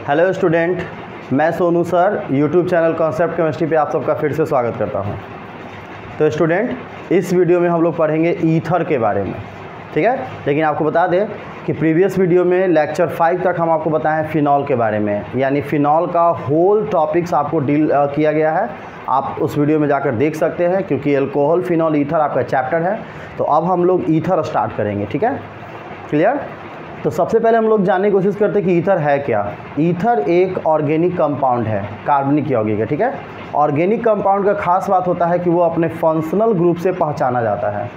Hello student, मैं Sonu sir YouTube channel concept chemistry पे आप सबका फिर से स्वागत करता हूं। तो स्टूडेंट, इस वीडियो में हम लोग पढ़ेंगे ईथर के बारे में, ठीक है। लेकिन आपको बता दें कि प्रीवियस वीडियो में लेक्चर 5 तक हम आपको बताएं फिनॉल के बारे में, यानी फिनॉल का होल टॉपिक्स आपको डील किया गया है। आप उस वीडियो में जाकर देख सकते हैं, क्योंकि अल्कोहल, फिनॉल, ईथर आपका चैप्टर है। तो अब हम लोग ईथर स्टार्ट करेंगे, ठीक है, क्लियर। तो सबसे पहले हम लोग जानने की कोशिश करते हैं कि ईथर है क्या। ईथर एक ऑर्गेनिक कंपाउंड है, कार्बनिक यौगिक है, ठीक है। ऑर्गेनिक कंपाउंड का खास बात होता है कि वो अपने फंक्शनल ग्रुप से पहचाना जाता है।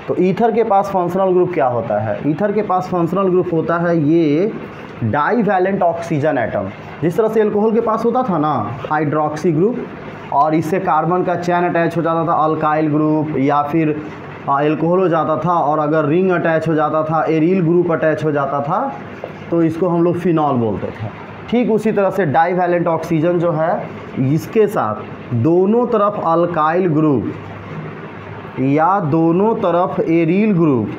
तो ईथर के पास फंक्शनल ग्रुप क्या होता है? ईथर के पास फंक्शनल ग्रुप होता है ये डाईवैलेंट ऑक्सीजन एटम। जिस तरह से अल्कोहल के पास होता था ना हाइड्रोक्सी ग्रुप, और इससे कार्बन का चेन अटैच हो जाता था अल्काइल ग्रुप, या फिर अल्कोहल हो जाता था, और अगर रिंग अटैच हो जाता था, एरिल ग्रुप अटैच हो जाता था, तो इसको हम लोग फिनॉल बोलते थे। ठीक उसी तरह से डाईवैलेंट ऑक्सीजन जो है, इसके साथ दोनों तरफ अल्काइल ग्रुप या दोनों तरफ एरिल ग्रुप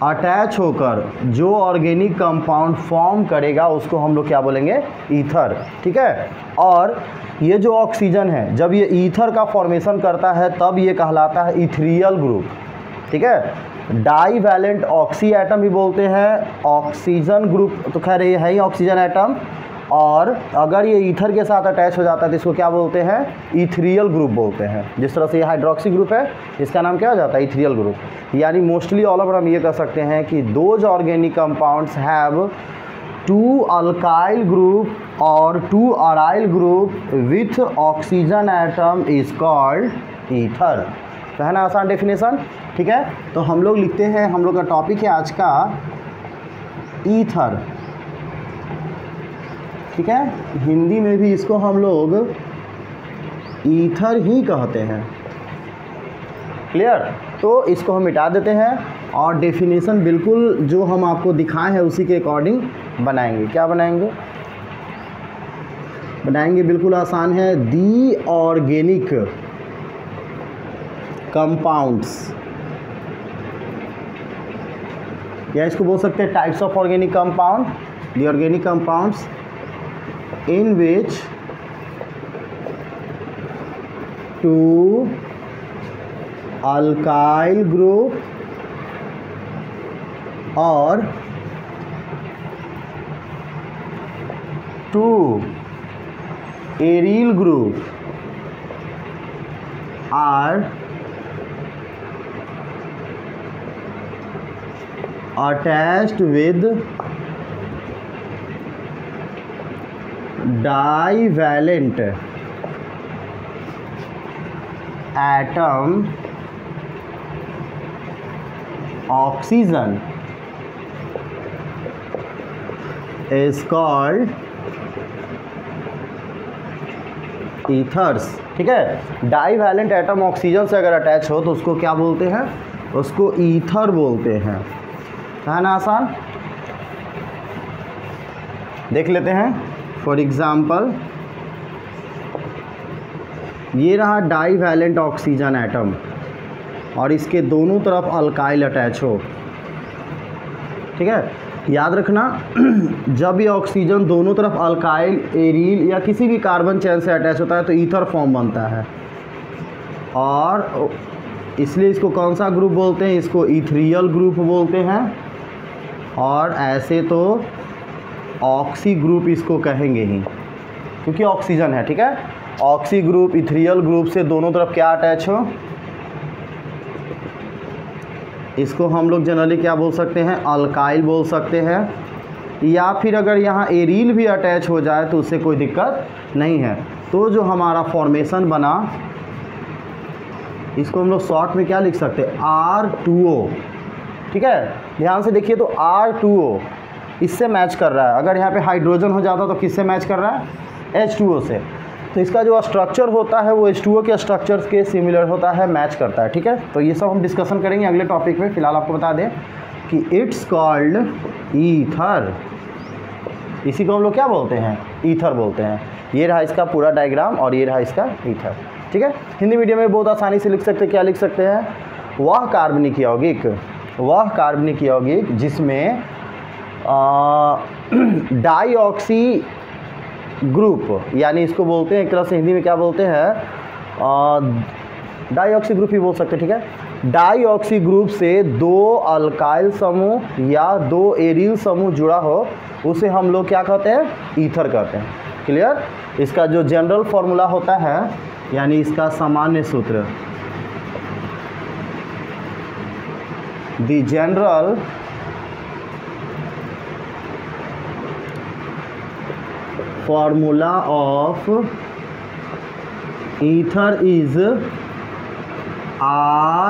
अटैच होकर जो ऑर्गेनिक कंपाउंड फॉर्म करेगा उसको हम लोग क्या बोलेंगे? ईथर, ठीक है। और ये जो ऑक्सीजन है, जब ये ईथर का फॉर्मेशन करता है तब ये कहलाता है इथ्रियल ग्रुप, ठीक है। डाईवैलेंट ऑक्सी एटम भी बोलते हैं, ऑक्सीजन ग्रुप तो खैर ये है ही ऑक्सीजन एटम, और अगर ये ईथर के साथ अटैच हो जाता है तो इसको क्या बोलते हैं? इथ्रियल ग्रुप बोलते हैं। जिस तरह से ये हाइड्रोक्सी ग्रुप है, इसका नाम क्या हो जाता है? इथ्रियल ग्रुप। यानी मोस्टली ऑल ओवर हम ये कह सकते हैं कि those organic compounds have 2 alkyl group और 2 aryl group with oxygen atom is called ether. तो है ना आसान डेफिनेशन, ठीक है। तो हम लोग लिखते हैं, हम लोग का टॉपिक है आज का ईथर, ठीक है। हिंदी में भी इसको हम लोग ईथर ही कहते हैं, क्लियर। तो इसको हम मिटा देते हैं और डेफिनेशन बिल्कुल जो हम आपको दिखाए हैं उसी के अकॉर्डिंग बनाएंगे। क्या बनाएंगे? बिल्कुल आसान है। दी ऑर्गेनिक कंपाउंड्स, या इसको बोल सकते हैं types of organic compound. The organic compounds in which 2 alkyl group और 2 aryl group are attached with divalent atom oxygen is called ethers, ठीक है। डाईवैलेंट एटम ऑक्सीजन से अगर अटैच हो तो उसको क्या बोलते हैं? उसको ईथर बोलते हैं, है ना आसान। देख लेते हैं। फॉर एग्ज़ाम्पल, ये रहा डाईवैलेंट ऑक्सीजन एटम और इसके दोनों तरफ अल्काइल अटैच हो, ठीक है। याद रखना जब ये ऑक्सीजन दोनों तरफ अल्काइल, एरिल या किसी भी कार्बन चेन से अटैच होता है तो ईथर फॉर्म बनता है, और इसलिए इसको कौन सा ग्रुप बोलते हैं? इसको इथ्रियल ग्रुप बोलते हैं। और ऐसे तो ऑक्सी ग्रुप इसको कहेंगे ही, क्योंकि ऑक्सीजन है, ठीक है। ऑक्सी ग्रुप इथ्रियल ग्रुप से दोनों तरफ क्या अटैच हो, इसको हम लोग जनरली क्या बोल सकते हैं? अल्काइल बोल सकते हैं। या फिर अगर यहाँ एरिल भी अटैच हो जाए तो उससे कोई दिक्कत नहीं है। तो जो हमारा फॉर्मेशन बना, इसको हम लोग शॉर्ट में क्या लिख सकते हैं? R2O, ठीक है। ध्यान से देखिए तो R2O इससे मैच कर रहा है। अगर यहाँ पे हाइड्रोजन हो जाता तो किससे मैच कर रहा है? H2O से। तो इसका जो स्ट्रक्चर होता है वो H2O के स्ट्रक्चर्स के सिमिलर होता है, मैच करता है, ठीक है। तो ये सब हम डिस्कशन करेंगे अगले टॉपिक में। फिलहाल आपको बता दें कि इट्स कॉल्ड ईथर। इसी को हम लोग क्या बोलते हैं? ईथर बोलते हैं। ये रहा इसका पूरा डायग्राम और ये रहा इसका ईथर, ठीक है। हिंदी मीडियम में बहुत आसानी से लिख सकते हैं। क्या लिख सकते हैं? वह कार्बनिक यौगिक जिसमें डाई ऑक्सी ग्रुप, यानी इसको बोलते हैं एक तरह से हिंदी में क्या बोलते हैं, डाई ऑक्सी ग्रुप ही बोल सकते हैं, ठीक है। डाई ऑक्सी ग्रुप से दो अल्काइल समूह या दो एरिल समूह जुड़ा हो उसे हम लोग क्या कहते हैं, ईथर कहते हैं। क्लियर। इसका जो जनरल फॉर्मूला होता है, यानी इसका सामान्य सूत्र, the general formula of ether is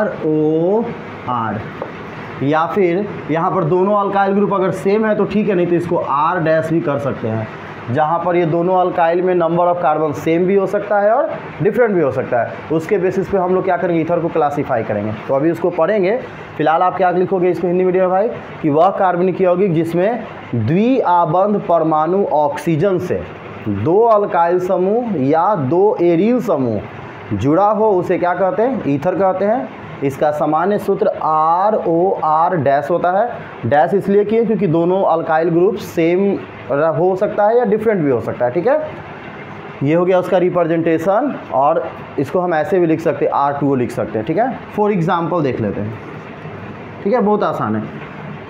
ROR, या फिर यहाँ पर दोनों अल्काइल ग्रुप अगर सेम है तो ठीक है, नहीं तो इसको R' भी कर सकते हैं, जहाँ पर ये दोनों अल्काइल में नंबर ऑफ कार्बन सेम भी हो सकता है और डिफरेंट भी हो सकता है। उसके बेसिस पे हम लोग क्या करेंगे, ईथर को क्लासीफाई करेंगे। तो अभी उसको पढ़ेंगे। फिलहाल आप क्या लिखोगे इसको हिंदी मीडियम में भाई, कि वह कार्बनिक यौगिक जिसमें द्विआबंध परमाणु ऑक्सीजन से दो अल्काइल समूह या दो एरिल समूह जुड़ा हो उसे क्या कहते हैं, ईथर कहते हैं। इसका सामान्य सूत्र ROR' होता है। डैश इसलिए किए क्योंकि दोनों अल्काइल ग्रुप सेम हो सकता है या डिफरेंट भी हो सकता है, ठीक है। ये हो गया उसका रिप्रेजेंटेशन, और इसको हम ऐसे भी लिख सकते हैं, R2O लिख सकते हैं, ठीक है। फॉर एग्जांपल देख लेते हैं, ठीक है, बहुत आसान है।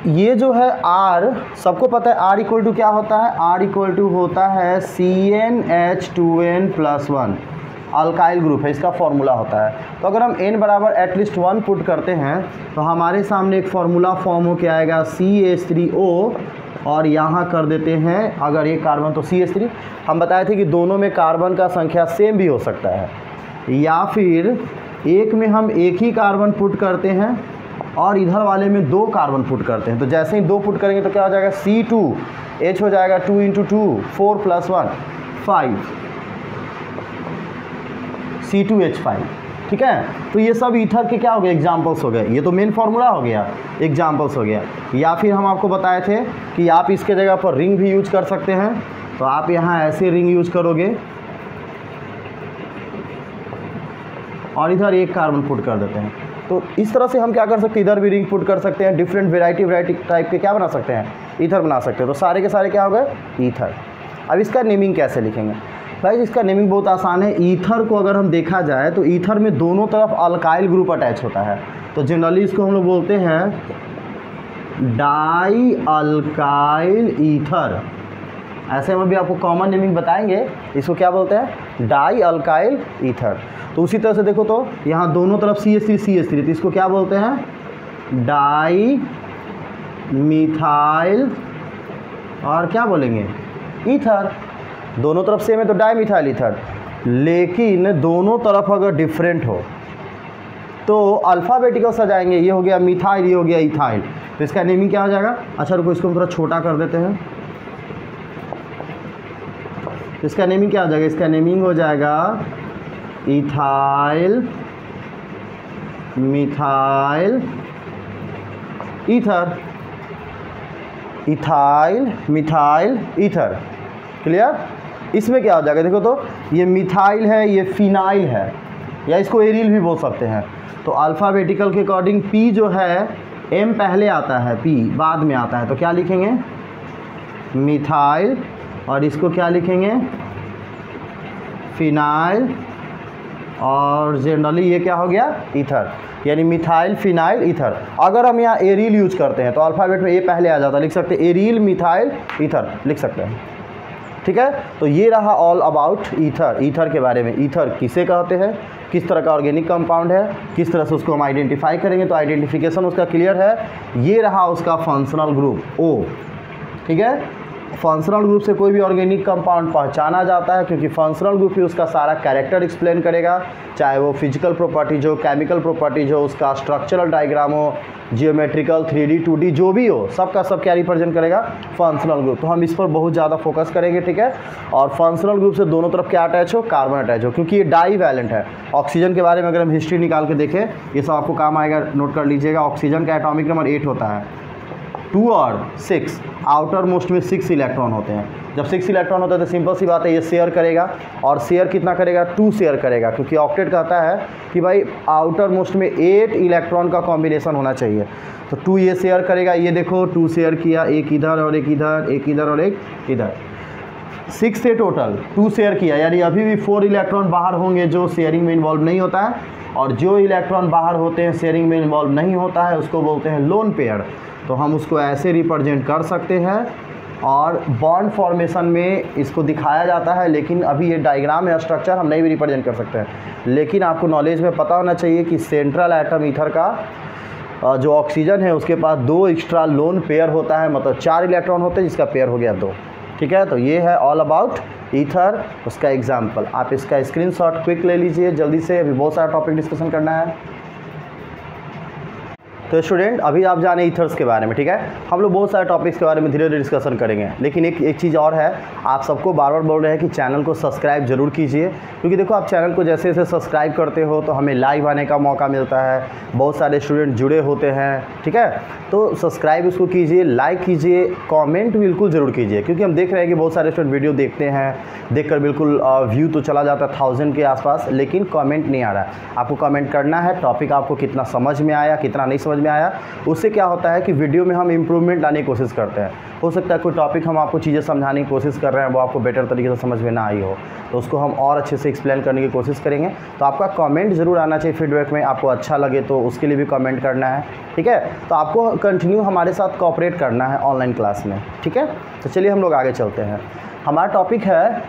ये जो है R, सबको पता है R इक्वल टू क्या होता है, R इक्वल टू होता है CnH2n+1, अल्काइल ग्रुप है, इसका फॉर्मूला होता है। तो अगर हम n बराबर एटलीस्ट 1 पुट करते हैं तो हमारे सामने एक फार्मूला फॉर्म हो के आएगा CH3O, और यहाँ कर देते हैं अगर एक कार्बन तो CH3। हम बताए थे कि दोनों में कार्बन का संख्या सेम भी हो सकता है, या फिर एक में हम एक ही कार्बन पुट करते हैं और इधर वाले में दो कार्बन पुट करते हैं। तो जैसे ही दो पुट करेंगे तो क्या हो जाएगा, C2H हो जाएगा 2 × 2 4 + 1 5 C2H5, ठीक है। तो ये सब ईथर के क्या हो गए, एग्जाम्पल्स हो गए। ये तो मेन फार्मूला हो गया, एग्जाम्पल्स हो गया। या फिर हम आपको बताए थे कि आप इसके जगह पर रिंग भी यूज कर सकते हैं। तो आप यहाँ ऐसे रिंग यूज करोगे और इधर एक कार्बन पुट कर देते हैं। तो इस तरह से हम क्या कर सकते हैं, इधर भी रिंग पुट कर सकते हैं, डिफरेंट वैरायटी टाइप के क्या बना सकते हैं, ईथर बना सकते हैं। तो सारे के सारे क्या हो गए, ईथर। अब इसका नेमिंग कैसे लिखेंगे भाई, इसका नेमिंग बहुत आसान है। ईथर को अगर हम देखा जाए तो ईथर में दोनों तरफ अल्काइल ग्रुप अटैच होता है, तो जनरली इसको हम लोग बोलते हैं डाई अल्काइल ईथर। ऐसे में भी आपको कॉमन नेमिंग बताएंगे, इसको क्या बोलते हैं, डाई अल्काइल ईथर। तो उसी तरह से देखो तो यहाँ दोनों तरफ CH3 तो इसको क्या बोलते हैं, डाई मिथाइल, और क्या बोलेंगे, ईथर। दोनों तरफ सेम है तो डाई मिथाइल ईथर। लेकिन दोनों तरफ अगर डिफरेंट हो तो अल्फ़ाबेटिकल सजाएंगे, ये हो गया मिथाइल, ये हो गया इथाइल। तो इसका नेमिंग क्या हो जाएगा, अच्छा रुको इसको हम थोड़ा छोटा कर देते हैं। इसका नेमिंग क्या हो जाएगा, इसका नेमिंग हो जाएगा ethyl methyl ether, ethyl methyl ether. Clear. इसमें क्या हो जाएगा, देखो तो ये मिथाइल है, ये फिनाइल है, या इसको एरिल भी बोल सकते हैं। तो अल्फ़ाबेटिकल के अकॉर्डिंग P जो है, M पहले आता है, P बाद में आता है, तो क्या लिखेंगे, मिथाइल, और इसको क्या लिखेंगे, फिनाइल, और जनरली ये क्या हो गया, ईथर, यानी मिथाइल फिनाइल ईथर। अगर हम यहाँ एरिल यूज करते हैं तो अल्फ़ाबेट में ए पहले आ जाता है, लिख सकते हैं एरिल मिथाइल ईथर लिख सकते हैं, ठीक है। तो ये रहा ऑल अबाउट ईथर, ईथर के बारे में। ईथर किसे कहते हैं, किस तरह का ऑर्गेनिक कंपाउंड है, किस तरह से उसको हम आइडेंटिफाई करेंगे, तो आइडेंटिफिकेशन उसका क्लियर है। ये रहा उसका फंक्शनल ग्रुप O, ठीक है। फंक्शनल ग्रुप से कोई भी ऑर्गेनिक कंपाउंड पहचाना जाता है, क्योंकि फंक्शनल ग्रुप ही उसका सारा कैरेक्टर एक्सप्लेन करेगा, चाहे वो फिजिकल प्रॉपर्टीज हो, केमिकल प्रॉपर्टीज हो, उसका स्ट्रक्चरल डायग्राम हो, जियोमेट्रिकल 3D 2D जो भी हो, सबका सब क्या रिप्रेजेंट करेगा, फंक्शनल ग्रुप। तो हम इस पर बहुत ज़्यादा फोकस करेंगे, ठीक है। और फंक्शनल ग्रुप से दोनों तरफ क्या अटैच हो, कार्बन अटैच हो, क्योंकि ये डाई वैलेंट है। ऑक्सीजन के बारे में अगर हम हिस्ट्री निकाल के देखें, ये सब आपको काम आएगा, नोट कर लीजिएगा। ऑक्सीजन का एटॉमिक नंबर 8 होता है, 2 और 6, आउटर मोस्ट में 6 इलेक्ट्रॉन होते हैं। जब 6 इलेक्ट्रॉन होता है तो सिंपल सी बात है, ये शेयर करेगा, और शेयर कितना करेगा, 2 शेयर करेगा, क्योंकि ऑक्टेट कहता है कि भाई आउटर मोस्ट में 8 इलेक्ट्रॉन का कॉम्बिनेशन होना चाहिए। तो 2 ये शेयर करेगा, ये देखो 2 शेयर किया, एक इधर और एक इधर, एक इधर और एक इधर, 6 से टोटल 2 शेयर किया, यानी अभी भी 4 इलेक्ट्रॉन बाहर होंगे जो शेयरिंग में इन्वॉल्व नहीं होता है, और जो इलेक्ट्रॉन बाहर होते हैं शेयरिंग में इन्वॉल्व नहीं होता है उसको बोलते हैं लोन पेयर। तो हम उसको ऐसे रिप्रेजेंट कर सकते हैं, और बॉन्ड फॉर्मेशन में इसको दिखाया जाता है, लेकिन अभी ये डायग्राम है, स्ट्रक्चर हम नहीं भी रिप्रेजेंट कर सकते हैं। लेकिन आपको नॉलेज में पता होना चाहिए कि सेंट्रल एटम ईथर का जो ऑक्सीजन है उसके पास 2 एक्स्ट्रा लोन पेयर होता है, मतलब 4 इलेक्ट्रॉन होते हैं जिसका पेयर हो गया 2। ठीक है, तो ये है ऑल अबाउट ईथर, उसका एग्जाम्पल। आप इसका स्क्रीनशॉट क्विक ले लीजिए जल्दी से, अभी बहुत सारा टॉपिक डिस्कशन करना है। तो स्टूडेंट अभी आप जाने ईथर्स के बारे में, ठीक है, हम लोग बहुत सारे टॉपिक्स के बारे में धीरे धीरे डिस्कशन करेंगे, लेकिन एक चीज़ और है, आप सबको बार बार बोल रहे हैं कि चैनल को सब्सक्राइब जरूर कीजिए, क्योंकि देखो आप चैनल को जैसे जैसे सब्सक्राइब करते हो तो हमें लाइव आने का मौका मिलता है, बहुत सारे स्टूडेंट जुड़े होते हैं। ठीक है, तो सब्सक्राइब उसको कीजिए, लाइक कीजिए, कॉमेंट बिल्कुल ज़रूर कीजिए, क्योंकि हम देख रहे हैं कि बहुत सारे स्टूडेंट वीडियो देखते हैं, देखकर बिल्कुल व्यू तो चला जाता है 1000 के आसपास, लेकिन कमेंट नहीं आ रहा है। आपको कमेंट करना है, टॉपिक आपको कितना समझ में आया, कितना नहीं समझ में आया, उससे क्या होता है कि वीडियो में हम इम्प्रूवमेंट लाने की कोशिश करते हैं। हो सकता है कोई टॉपिक हम आपको चीज़ें समझाने की कोशिश कर रहे हैं, वो आपको बेटर तरीके से समझ में ना आई हो, तो उसको हम और अच्छे से एक्सप्लेन करने की कोशिश करेंगे। तो आपका कमेंट ज़रूर आना चाहिए फीडबैक में, आपको अच्छा लगे तो उसके लिए भी कमेंट करना है। ठीक है, तो आपको कंटिन्यू हमारे साथ कोऑपरेट करना है ऑनलाइन क्लास में। ठीक है, तो चलिए हम लोग आगे चलते हैं। हमारा टॉपिक है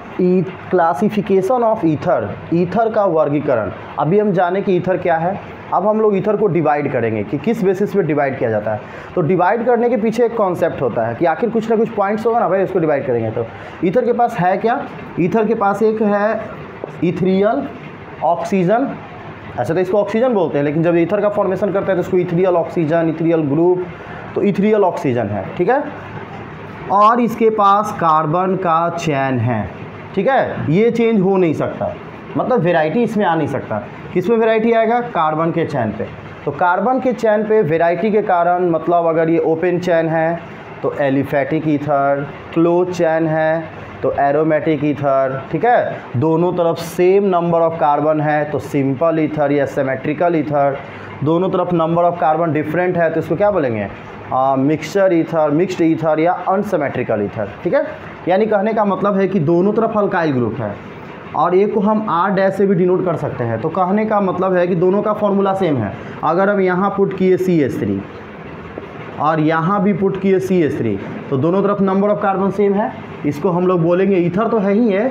क्लासिफिकेशन ऑफ ईथर, ईथर का वर्गीकरण। अभी हम जाने कि ईथर क्या है, अब हम लोग ईथर को डिवाइड करेंगे कि किस बेसिस पे डिवाइड किया जाता है। तो डिवाइड करने के पीछे एक कॉन्सेप्ट होता है कि आखिर कुछ ना कुछ पॉइंट्स होगा ना भाई, उसको डिवाइड करेंगे। तो ईथर के पास है क्या, ईथर के पास एक है इथेरियल ऑक्सीजन, ऐसे तो इसको ऑक्सीजन बोलते हैं, लेकिन जब ईथर का फॉर्मेशन करते हैं तो इसको इथेरियल ऑक्सीजन, इथेरियल ग्रुप, तो इथेरियल ऑक्सीजन है। ठीक है, और इसके पास कार्बन का चैन है। ठीक है, ये चेंज हो नहीं सकता, मतलब वेराइटी इसमें आ नहीं सकता। किसमें वेराइटी आएगा, कार्बन के चैन पे। तो कार्बन के चैन पे वेराइटी के कारण, मतलब अगर ये ओपन चैन है तो एलिफैटिक ईथर, क्लोज चैन है तो एरोमेटिक ईथर। ठीक है, दोनों तरफ सेम नंबर ऑफ कार्बन है तो सिंपल ईथर या सिमेट्रिकल ईथर, दोनों तरफ नंबर ऑफ कार्बन डिफरेंट है तो इसको क्या बोलेंगे, मिक्सचर ईथर, मिक्स्ड ईथर या अनसिमेट्रिकल ईथर। ठीक है, यानी कहने का मतलब है कि दोनों तरफ अल्काइल ग्रुप है, और एक को हम आर डैश से भी डिनोट कर सकते हैं। तो कहने का मतलब है कि दोनों का फॉर्मूला सेम है। अगर हम यहाँ पुट किए CH3 और यहाँ भी पुट किए CH3, तो दोनों तरफ नंबर ऑफ कार्बन सेम है, इसको हम लोग बोलेंगे ईथर तो है ही है।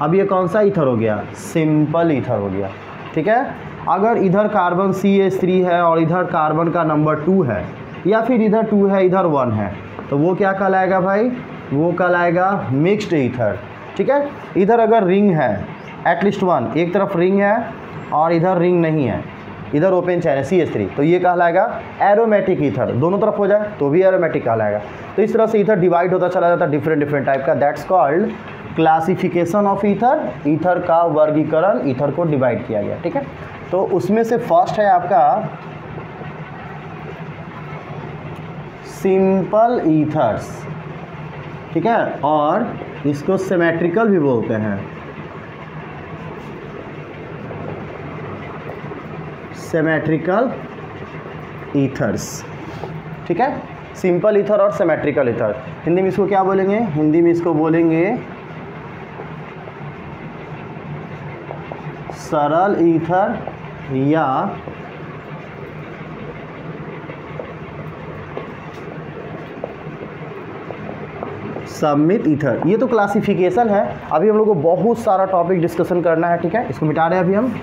अब ये कौन सा ईथर हो गया, सिंपल ईथर हो गया। ठीक है, अगर इधर कार्बन CH3 है और इधर कार्बन का नंबर 2 है, या फिर इधर 2 है इधर 1 है, तो वो क्या कहलाएगा भाई, वो कहलाएगा मिक्स्ड ईथर। ठीक है, इधर अगर रिंग है एटलीस्ट 1, एक तरफ रिंग है और इधर रिंग नहीं है, इधर ओपन चैन है CH3, तो ये कहलाएगा एरोमेटिक ईथर। दोनों तरफ हो जाए तो भी एरोमेटिक कहलाएगा। तो इस तरह से ईथर डिवाइड होता चला जाता है डिफरेंट डिफरेंट टाइप का, that's called classification of ether. Ether का वर्गीकरण, ईथर को डिवाइड किया गया। ठीक है, तो उसमें से फर्स्ट है आपका सिंपल ईथर्स। ठीक है, और इसको सिमेट्रिकल भी बोलते हैं, सिमेट्रिकल ईथर्स। ठीक है, सिंपल ईथर और सिमेट्रिकल ईथर, हिंदी में इसको क्या बोलेंगे, हिंदी में इसको बोलेंगे सरल ईथर या सममित ईथर। ये तो क्लासिफिकेशन है। अभी हम लोग को बहुत सारा टॉपिक डिस्कशन करना है। ठीक है, इसको मिटा रहे हैं अभी हम।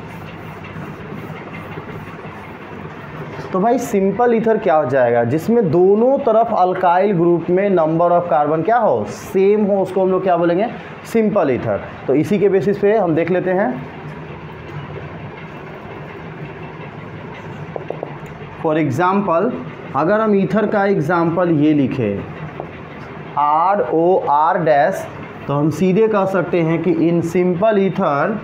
तो भाई सिंपल ईथर क्या हो जाएगा, जिसमें दोनों तरफ अल्काइल ग्रुप में नंबर ऑफ कार्बन क्या हो, सेम हो, उसको हम लोग क्या बोलेंगे, सिंपल ईथर। तो इसी के बेसिस पे हम देख लेते हैं। फॉर एग्जाम्पल, अगर हम ईथर का एग्जाम्पल ये लिखे ROR डैश, तो हम सीधे कह सकते हैं कि in simple ether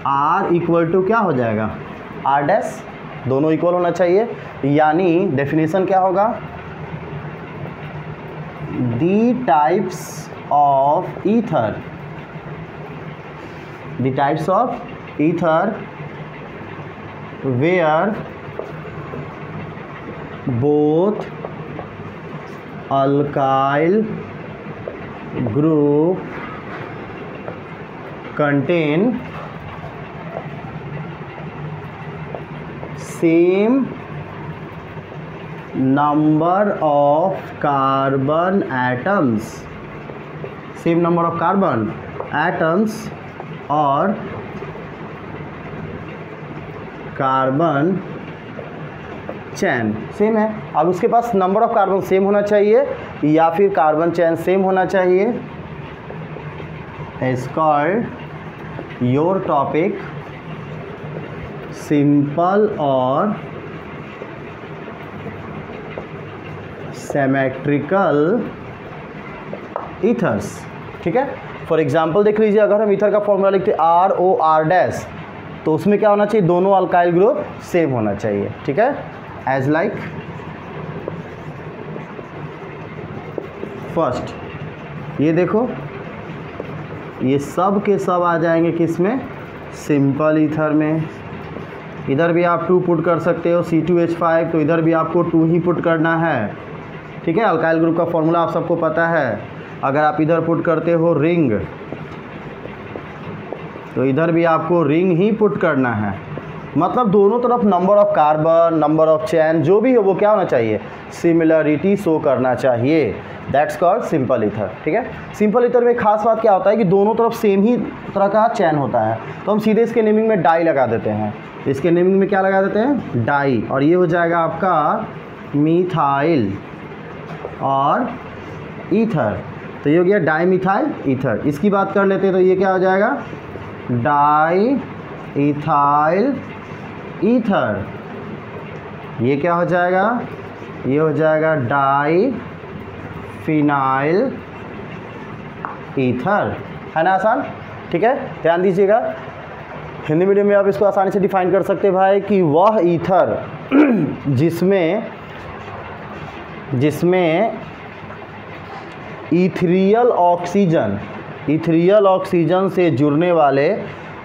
R equal to क्या हो जाएगा, R डैश। दोनों इक्वल होना चाहिए, यानी डेफिनेशन क्या होगा, the types of ether, the types of ether where both alkyl group contain same number of carbon atoms, same number of carbon atoms और कार्बन चैन सेम है। अब उसके पास नंबर ऑफ कार्बन सेम होना चाहिए या फिर कार्बन चैन सेम होना चाहिए। Is called your topic simple और सिमेट्रिकल ईथर्स। ठीक है, फॉर एग्जांपल देख लीजिए, अगर हम ईथर का फॉर्मूला लिखते ROR' तो उसमें क्या होना चाहिए, दोनों अल्काइल ग्रुप सेम होना चाहिए। ठीक है, एज लाइक फर्स्ट, ये देखो ये सब के सब आ जाएंगे किस में, सिंपल ईथर में। इधर भी आप 2 पुट कर सकते हो C2H5, तो इधर भी आपको 2 ही पुट करना है। ठीक है, अल्काइल ग्रुप का फॉर्मूला आप सबको पता है। अगर आप इधर पुट करते हो रिंग, तो इधर भी आपको रिंग ही पुट करना है। मतलब दोनों तरफ number of carbon, number of chain जो भी हो वो क्या होना चाहिए, सिमिलरिटी शो करना चाहिए। That's called simple ether. ठीक है, सिंपल ईथर में खास बात क्या होता है कि दोनों तरफ सेम ही तरह का चैन होता है, तो हम सीधे इसके नेमिंग में डाई लगा देते हैं। इसके नेमिंग में क्या लगा देते हैं, डाई, और ये हो जाएगा आपका मिथाइल और ईथर। तो ये हो गया डाई मिथाइल ईथर। इसकी बात कर लेते हैं तो ये क्या हो जाएगा, डाई इथाइल ईथर। ये क्या हो जाएगा, ये हो जाएगा डाई फिनाइल ईथर। है ना आसान। ठीक है, ध्यान दीजिएगा, हिंदी मीडियम में आप इसको आसानी से डिफाइन कर सकते हैं भाई कि वह ईथर जिसमें इथेरियल ऑक्सीजन से जुड़ने वाले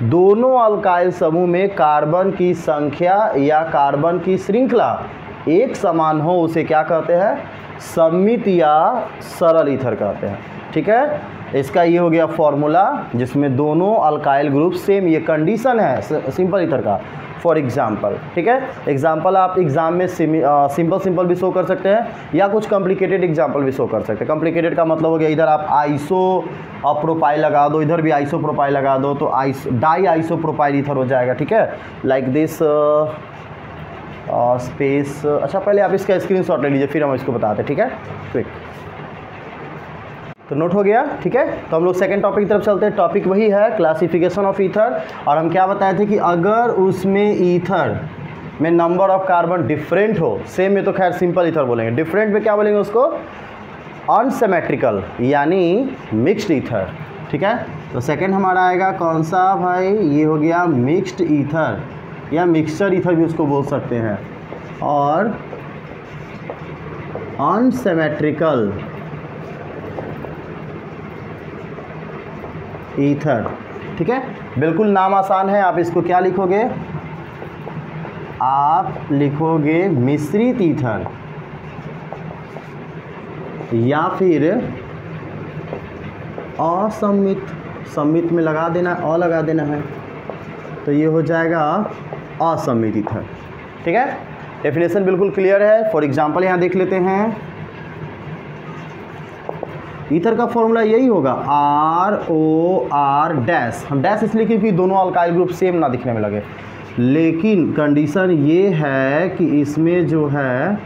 दोनों अल्काइल समूह में कार्बन की संख्या या कार्बन की श्रृंखला एक समान हो, उसे क्या कहते हैं, सममित या सरल ईथर कहते हैं। ठीक है, इसका ये हो गया फॉर्मूला जिसमें दोनों अल्काइल ग्रुप सेम, ये कंडीशन है सिंपल ईथर का। फॉर एग्जाम्पल, ठीक है, एग्जाम्पल आप एग्जाम में सिंपल भी शो कर सकते हैं या कुछ कॉम्प्लिकेटेड एग्जाम्पल भी शो कर सकते हैं। कॉम्प्लिकेटेड का मतलब हो गया, इधर आप आइसो प्रोपाइल लगा दो, इधर भी आइसो प्रोपाइल लगा दो, तो डाई आइसो प्रोपाइल ईथर हो जाएगा। ठीक है, लाइक दिस स्पेस। अच्छा, पहले आप इसका स्क्रीनशॉट ले लीजिए, फिर हम इसको बताते हैं। ठीक है, क्विक, तो नोट हो गया। ठीक है, तो हम लोग सेकंड टॉपिक की तरफ चलते हैं। टॉपिक वही है क्लासिफिकेशन ऑफ ईथर, और हम क्या बताए थे कि अगर उसमें ईथर में नंबर ऑफ कार्बन डिफरेंट हो, सेम में तो खैर सिंपल ईथर बोलेंगे, डिफरेंट में क्या बोलेंगे उसको, अनसिमेट्रिकल यानी मिक्स्ड ईथर। ठीक है, तो सेकंड हमारा आएगा कौन सा भाई, ये हो गया मिक्स्ड ईथर या मिक्सचर ईथर भी उसको बोल सकते हैं, और अनसिमेट्रिकल ईथर। ठीक है, बिल्कुल नाम आसान है। आप इसको क्या लिखोगे, आप लिखोगे मिश्रित ईथर या फिर असम्मित, सम्मित में लगा देना, अ लगा देना है, तो ये हो जाएगा असम्मित ईथर। ठीक है, डेफिनेशन बिल्कुल क्लियर है। फॉर एग्जांपल यहाँ देख लेते हैं, ईथर का फॉर्मूला यही होगा ROR'। हम डैश इसलिए क्योंकि दोनों अल्काइल ग्रुप सेम ना दिखने में लगे, लेकिन कंडीशन ये है कि इसमें जो है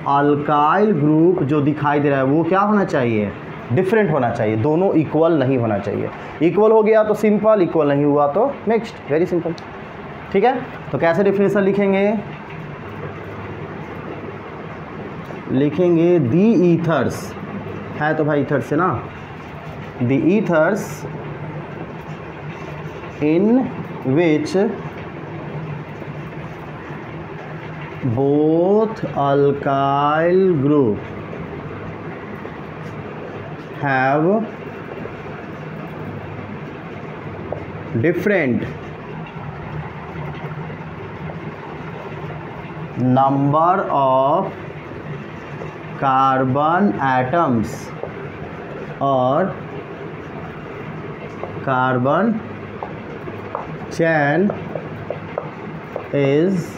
अल्काइल ग्रुप जो दिखाई दे रहा है वो क्या होना चाहिए, डिफरेंट होना चाहिए, दोनों इक्वल नहीं होना चाहिए। इक्वल हो गया तो सिंपल, इक्वल नहीं हुआ तो मिक्स्ड, वेरी सिंपल। ठीक है, तो कैसे डेफिनेशन लिखेंगे दी ईथर्स, है तो भाई ईथर्स से ना, दी ethers in which both alkyl group have different number of carbon atoms और carbon chain is,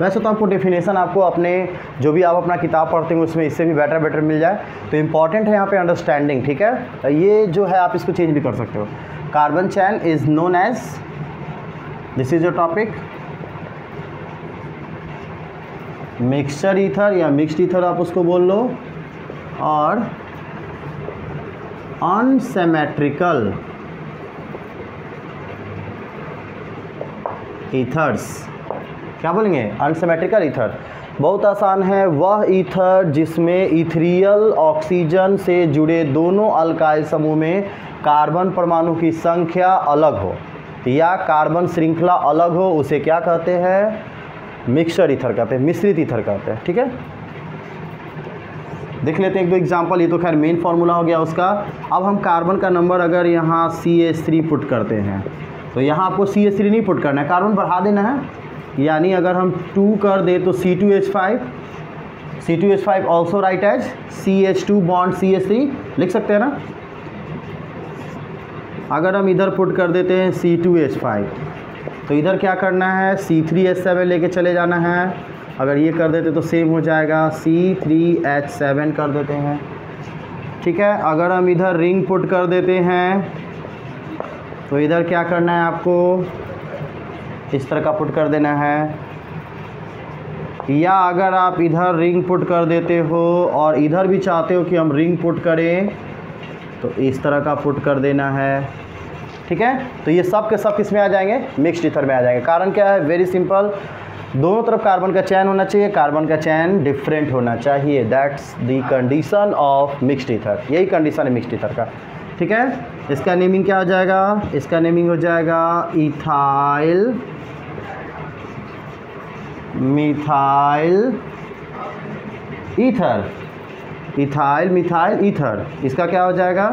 वैसे तो आपको डेफिनेशन आपको अपने जो भी आप अपना किताब पढ़ते हैं उसमें इससे भी बेटर मिल जाए, तो इम्पॉर्टेंट है यहाँ पे अंडरस्टैंडिंग, ठीक है। ये जो है आप इसको चेंज भी कर सकते हो। Carbon chain is known as, this is your topic, mixture ether या मिक्स्ड ईथर आप उसको बोल लो, और अनसिमेट्रिकल ईथर्स, क्या बोलेंगे, अनसिमेट्रिकल ईथर। बहुत आसान है, वह ईथर जिसमें इथेरियल ऑक्सीजन से जुड़े दोनों अल्काइल समूह में कार्बन परमाणु की संख्या अलग हो या कार्बन श्रृंखला अलग हो, उसे क्या कहते हैं, मिक्सचर ईथर कहते हैं, मिश्रित ईथर कहते हैं, ठीक है। देख लेते हैं एक दो एग्जांपल, ये तो खैर मेन फार्मूला हो गया उसका। अब हम कार्बन का नंबर अगर यहाँ CH3 पुट करते हैं, तो यहाँ आपको CH3 नहीं पुट करना है, कार्बन बढ़ा देना है, यानी अगर हम 2 कर दे तो C2H5 also right as CH2 bond CH3 लिख सकते हैं ना। अगर हम इधर पुट कर देते हैं C2H5, तो इधर क्या करना है, C3H7 लेके चले जाना है। अगर ये कर देते तो सेम हो जाएगा, C3H7 कर देते हैं, ठीक है। अगर हम इधर रिंग पुट कर देते हैं, तो इधर क्या करना है, आपको इस तरह का पुट कर देना है। या अगर आप इधर रिंग पुट कर देते हो और इधर भी चाहते हो कि हम रिंग पुट करें, तो इस तरह का पुट कर देना है, ठीक है। तो ये सब के सब किस में आ जाएंगे, मिक्स्ड ईथर में आ जाएंगे। कारण क्या है, वेरी सिंपल, दोनों तरफ कार्बन का चैन होना चाहिए, कार्बन का चैन डिफरेंट होना चाहिए, that's the condition of mixed ether, यही कंडीशन है मिक्स्ड ईथर का, ठीक है। इसका नेमिंग क्या हो जाएगा, इसका नेमिंग हो जाएगा ethyl methyl ether, ethyl methyl ether. इसका क्या हो जाएगा,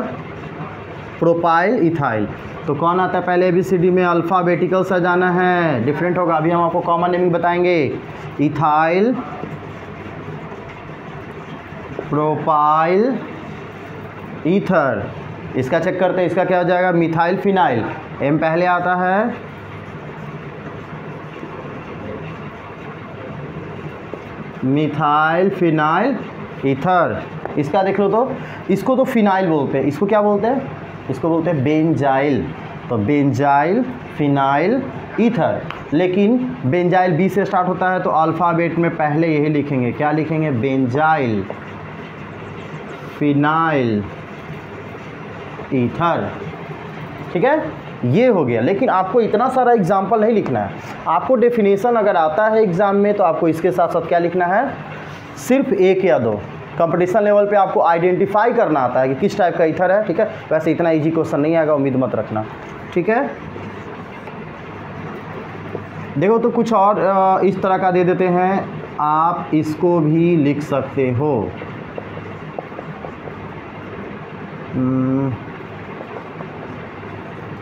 प्रोपाइल इथाइल। तो कौन आता है पहले ABCD में, अल्फ़ाबेटिकल सा जाना है, डिफरेंट होगा, अभी हम आपको कॉमन नेमिंग बताएंगे। Ethyl propyl ether. इसका चेक करते हैं, इसका क्या हो जाएगा, मिथाइल फिनाइल, M पहले आता है, मिथाइल फिनाइल ईथर। इसका देख लो, तो इसको तो फिनाइल बोलते हैं, इसको क्या बोलते हैं, इसको बोलते हैं बेंजाइल। तो बेंजाइल फिनाइल ईथर, लेकिन बेंजाइल B से स्टार्ट होता है, तो अल्फ़ाबेट में पहले यही लिखेंगे, क्या लिखेंगे, बेंजाइल फिनाइल ईथर, ठीक है। ये हो गया, लेकिन आपको इतना सारा एग्जाम्पल नहीं लिखना है। आपको डेफिनेशन अगर आता है एग्ज़ाम में, तो आपको इसके साथ साथ क्या लिखना है, सिर्फ 1 या 2। कंपटीशन लेवल पे आपको आइडेंटिफाई करना आता है कि किस टाइप का ईथर है, ठीक है। वैसे इतना इजी क्वेश्चन नहीं आएगा, उम्मीद मत रखना, ठीक है। देखो तो कुछ और इस तरह का दे देते हैं, आप इसको भी लिख सकते हो।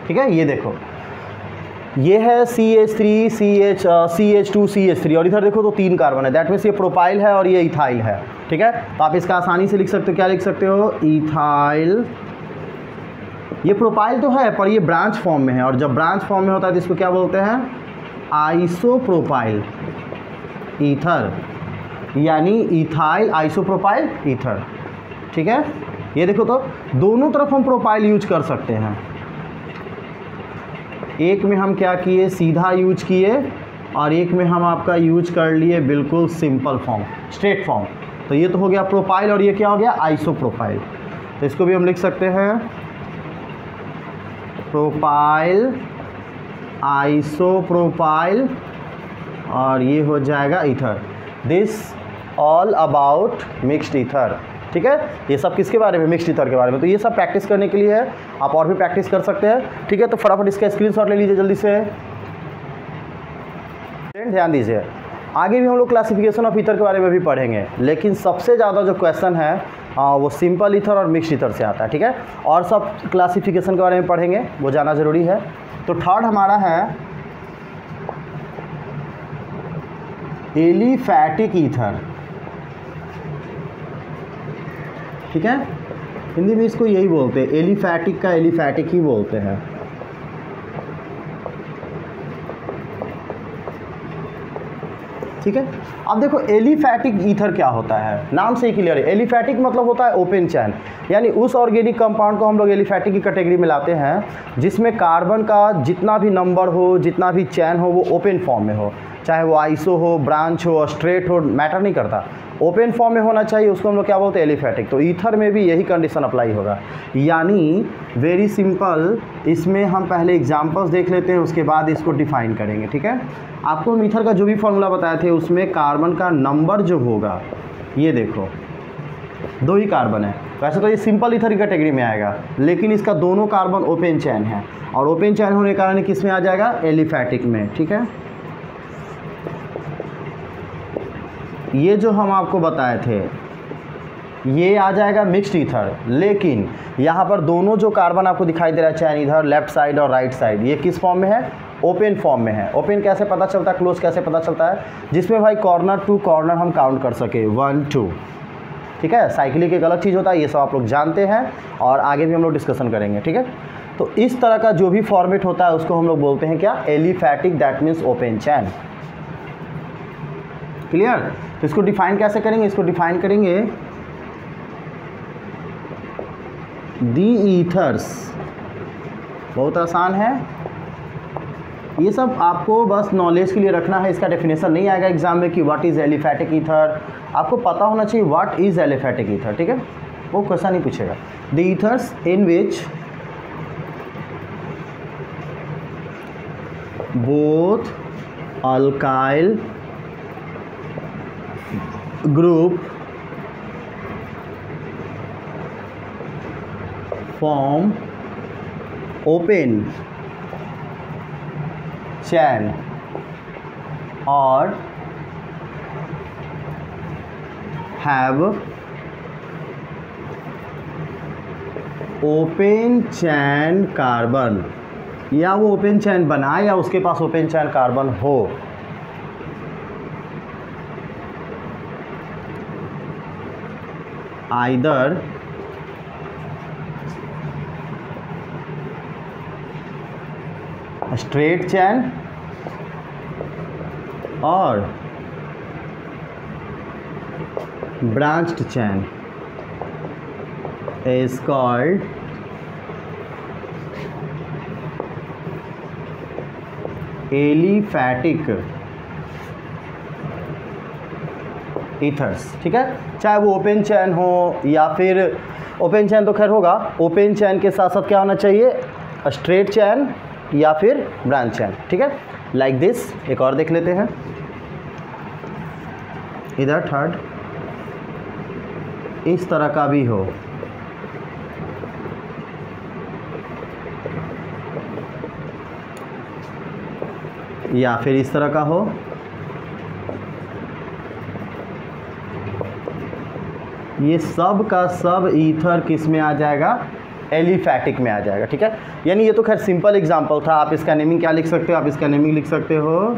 ठीक है, ये देखो, ये है CH3 CH2 CH3, और इधर देखो तो 3 कार्बन है, दैट मीन्स ये प्रोपाइल है और ये इथाइल है, ठीक है। तो आप इसका आसानी से लिख सकते हो, क्या लिख सकते हो, इथाइल। ये प्रोपाइल तो है पर ये ब्रांच फॉर्म में है, और जब ब्रांच फॉर्म में होता है तो इसको क्या बोलते हैं, आइसोप्रोपाइल ईथर, यानी इथाइल आइसोप्रोपाइल ईथर, ठीक है। ये देखो तो दोनों तरफ हम प्रोपाइल यूज कर सकते हैं। एक में हम क्या किए, सीधा यूज किए, और एक में हम आपका यूज कर लिए बिल्कुल सिंपल फॉर्म, स्ट्रेट फॉर्म। तो ये तो हो गया प्रोपाइल, और ये क्या हो गया, आइसोप्रोपाइल। तो इसको भी हम लिख सकते हैं प्रोपाइल आइसोप्रोपाइल, और ये हो जाएगा ether. This all about mixed ether, ठीक है। ये सब किसके बारे में, मिक्स्ड ईथर के बारे में। तो ये सब प्रैक्टिस करने के लिए है, आप और भी प्रैक्टिस कर सकते हैं, ठीक है। तो फटाफट इसका स्क्रीनशॉट ले लीजिए जल्दी से। ध्यान दीजिए, आगे भी हम लोग क्लासिफिकेशन ऑफ ईथर के बारे में भी पढ़ेंगे, लेकिन सबसे ज़्यादा जो क्वेश्चन है वो सिंपल ईथर और मिक्स्ड ईथर से आता है, ठीक है। और सब क्लासिफिकेशन के बारे में पढ़ेंगे, वो जाना ज़रूरी है। तो थर्ड हमारा है एलिफैटिक ईथर, ठीक है। हिंदी में इसको यही बोलते हैं, एलिफैटिक का एलिफैटिक ही बोलते हैं। ठीक है। अब देखो एलिफैटिक ईथर क्या होता है, नाम से ही क्लियर है। एलिफैटिक मतलब होता है ओपन चैन, यानी उस ऑर्गेनिक कंपाउंड को हम लोग एलिफैटिक की कैटेगरी में लाते हैं जिसमें कार्बन का जितना भी नंबर हो, जितना भी चैन हो, वो ओपन फॉर्म में हो। चाहे वो आइसो हो, ब्रांच हो, स्ट्रेट हो, मैटर नहीं करता, ओपन फॉर्म में होना चाहिए, उसको हम लोग क्या बोलते हैं, एलिफैटिक। तो ईथर में भी यही कंडीशन अप्लाई होगा। यानी वेरी सिंपल, इसमें हम पहले एग्जांपल्स देख लेते हैं, उसके बाद इसको डिफाइन करेंगे, ठीक है। आपको हम ईथर का जो भी फॉर्मूला बताए थे उसमें कार्बन का नंबर जो होगा, ये देखो 2 ही कार्बन है, वैसे तो ये सिंपल ईथर की कैटेगरी में आएगा, लेकिन इसका दोनों कार्बन ओपन चैन है, और ओपन चैन होने के कारण किस में आ जाएगा, एलिफैटिक में, ठीक है। ये जो हम आपको बताए थे ये आ जाएगा मिक्स्ड ईथर, लेकिन यहाँ पर दोनों जो कार्बन आपको दिखाई दे रहा है चैन, इधर लेफ्ट साइड और राइट साइड, ये किस फॉर्म में है, ओपन फॉर्म में है। ओपन कैसे पता चलता है, क्लोज कैसे पता चलता है, जिसमें भाई कॉर्नर टू कॉर्नर हम काउंट कर सके, 1 2, ठीक है। साइक्लिक एक अलग चीज़ होता है, ये सब आप लोग जानते हैं और आगे भी हम लोग डिस्कशन करेंगे, ठीक है। तो इस तरह का जो भी फॉर्मेट होता है उसको हम लोग बोलते हैं क्या, aliphatic, that means open chain. Clear. तो इसको डिफाइन कैसे करेंगे, इसको डिफाइन करेंगे दी ईथर्स, बहुत आसान है, ये सब आपको बस नॉलेज के लिए रखना है। इसका डेफिनेशन नहीं आएगा एग्जाम में कि व्हाट इज़ एलिफैटिक ईथर, आपको पता होना चाहिए व्हाट इज़ एलिफैटिक ईथर, ठीक है, वो क्वेश्चन नहीं पूछेगा। The ethers in which both alkyl group form open chain or have open chain carbon, या वो ओपन चैन बनाए या उसके पास ओपन चैन कार्बन हो, आइदर स्ट्रेट चैन और branched chain is called aliphatic ethers, ठीक है। चाहे वो ओपन चैन हो या फिर ओपन चैन तो खैर होगा, ओपन चैन के साथ साथ क्या होना चाहिए, स्ट्रेट चैन या फिर ब्रांच चैन, ठीक है। लाइक दिस, एक और देख लेते हैं, इधर थर्ड इस तरह का भी हो, या फिर इस तरह का हो, ये सब का सब ईथर किस में आ जाएगा, एलिफैटिक में आ जाएगा, ठीक है। यानी ये तो खैर सिंपल एग्जांपल था। आप इसका नेमिंग क्या लिख सकते हो, आप इसका नेमिंग लिख सकते हो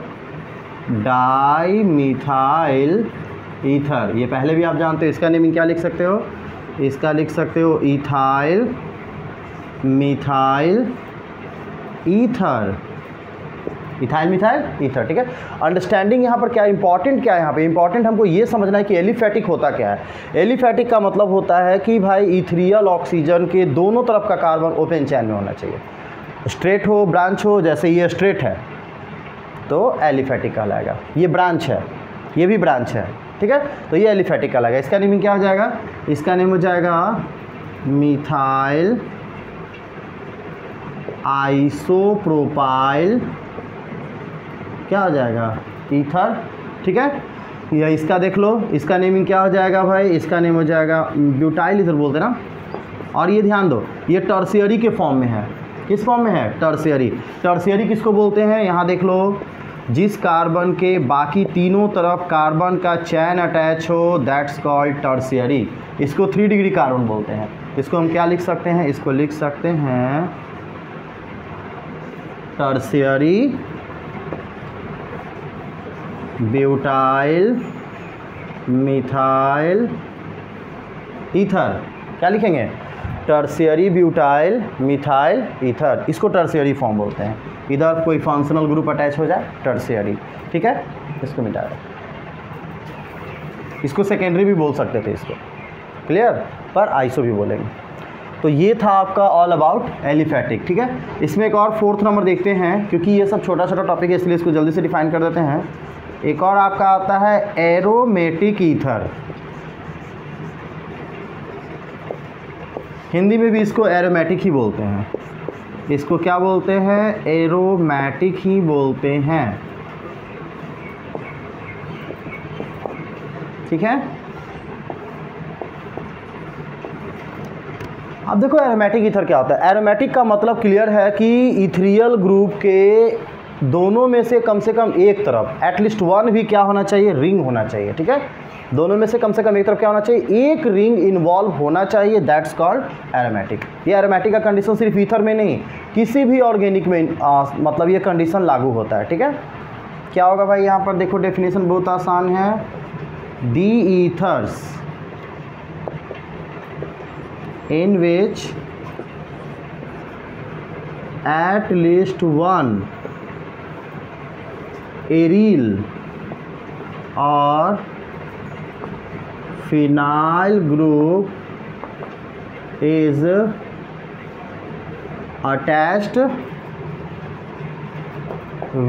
डाई मिथाइल ईथर, ये पहले भी आप जानते हो। इसका नेमिंग क्या लिख सकते हो, इसका लिख सकते हो ethyl methyl ether, ethyl methyl ether, ठीक है। अंडरस्टैंडिंग यहाँ पर क्या इंपॉर्टेंट, क्या है यहाँ पे इंपॉर्टेंट, हमको ये समझना है कि एलिफैटिक होता क्या है। एलिफैटिक का मतलब होता है कि भाई इथ्रियल ऑक्सीजन के दोनों तरफ का कार्बन ओपन चैन में होना चाहिए, स्ट्रेट हो ब्रांच हो, जैसे ये स्ट्रेट है तो एलिफैटिक कहलाएगा, ये ब्रांच है ये भी ब्रांच है, ठीक है, तो ये एलिफैटिक कहलाएगा। इसका नेम क्या हो जाएगा, इसका नेम हो जाएगा मिथाइल आइसोप्रोपाइल, क्या हो जाएगा, ईथर, ठीक है। या इसका देख लो, इसका नेमिंग क्या हो जाएगा भाई, इसका नेम हो जाएगा ब्यूटाइल ईथर बोलते ना। और ये ध्यान दो, ये टर्शियरी के फॉर्म में है, किस फॉर्म में है, टर्शियरी। टर्शियरी किसको बोलते हैं, यहाँ देख लो, जिस कार्बन के बाकी तीनों तरफ कार्बन का चैन अटैच हो, दैट्स कॉल्ड टर्शियरी। इसको 3 डिग्री कार्बन बोलते हैं। इसको हम क्या लिख सकते हैं? इसको लिख सकते हैं टर्शियरी ब्यूटाइल मिथाइल ईथर। क्या लिखेंगे? Tertiary butyl methyl ether. इसको टर्शियरी फॉर्म बोलते हैं। इधर कोई फंक्शनल ग्रुप अटैच हो जाए, टर्शियरी। ठीक है, इसको मिटा दो। इसको सेकेंडरी भी बोल सकते थे इसको, क्लियर, पर आइसो भी बोलेंगे। तो ये था आपका ऑल अबाउट एलिफैटिक। ठीक है, इसमें एक और 4th नंबर देखते हैं, क्योंकि ये सब छोटा छोटा टॉपिक है इसलिए इसको जल्दी से डिफाइन कर देते हैं। एक और आपका आता है एरोमेटिक ईथर। हिंदी में भी इसको एरोमेटिक ही बोलते हैं। इसको क्या बोलते हैं? एरोमेटिक ही बोलते हैं। ठीक है, अब देखो एरोमेटिक ईथर क्या होता है। एरोमेटिक का मतलब क्लियर है कि इथेरियल ग्रुप के दोनों में से कम एक तरफ एटलीस्ट 1 भी क्या होना चाहिए? रिंग होना चाहिए। ठीक है, दोनों में से कम एक तरफ क्या होना चाहिए? एक रिंग इन्वॉल्व होना चाहिए, दैट्स कॉल्ड एरोमेटिक। ये एरोमेटिक का कंडीशन सिर्फ ईथर में नहीं, किसी भी ऑर्गेनिक में मतलब ये कंडीशन लागू होता है। ठीक है, क्या होगा भाई? यहाँ पर देखो डेफिनेशन बहुत आसान है। दी ethers in which at least one aryl or phenyl group is attached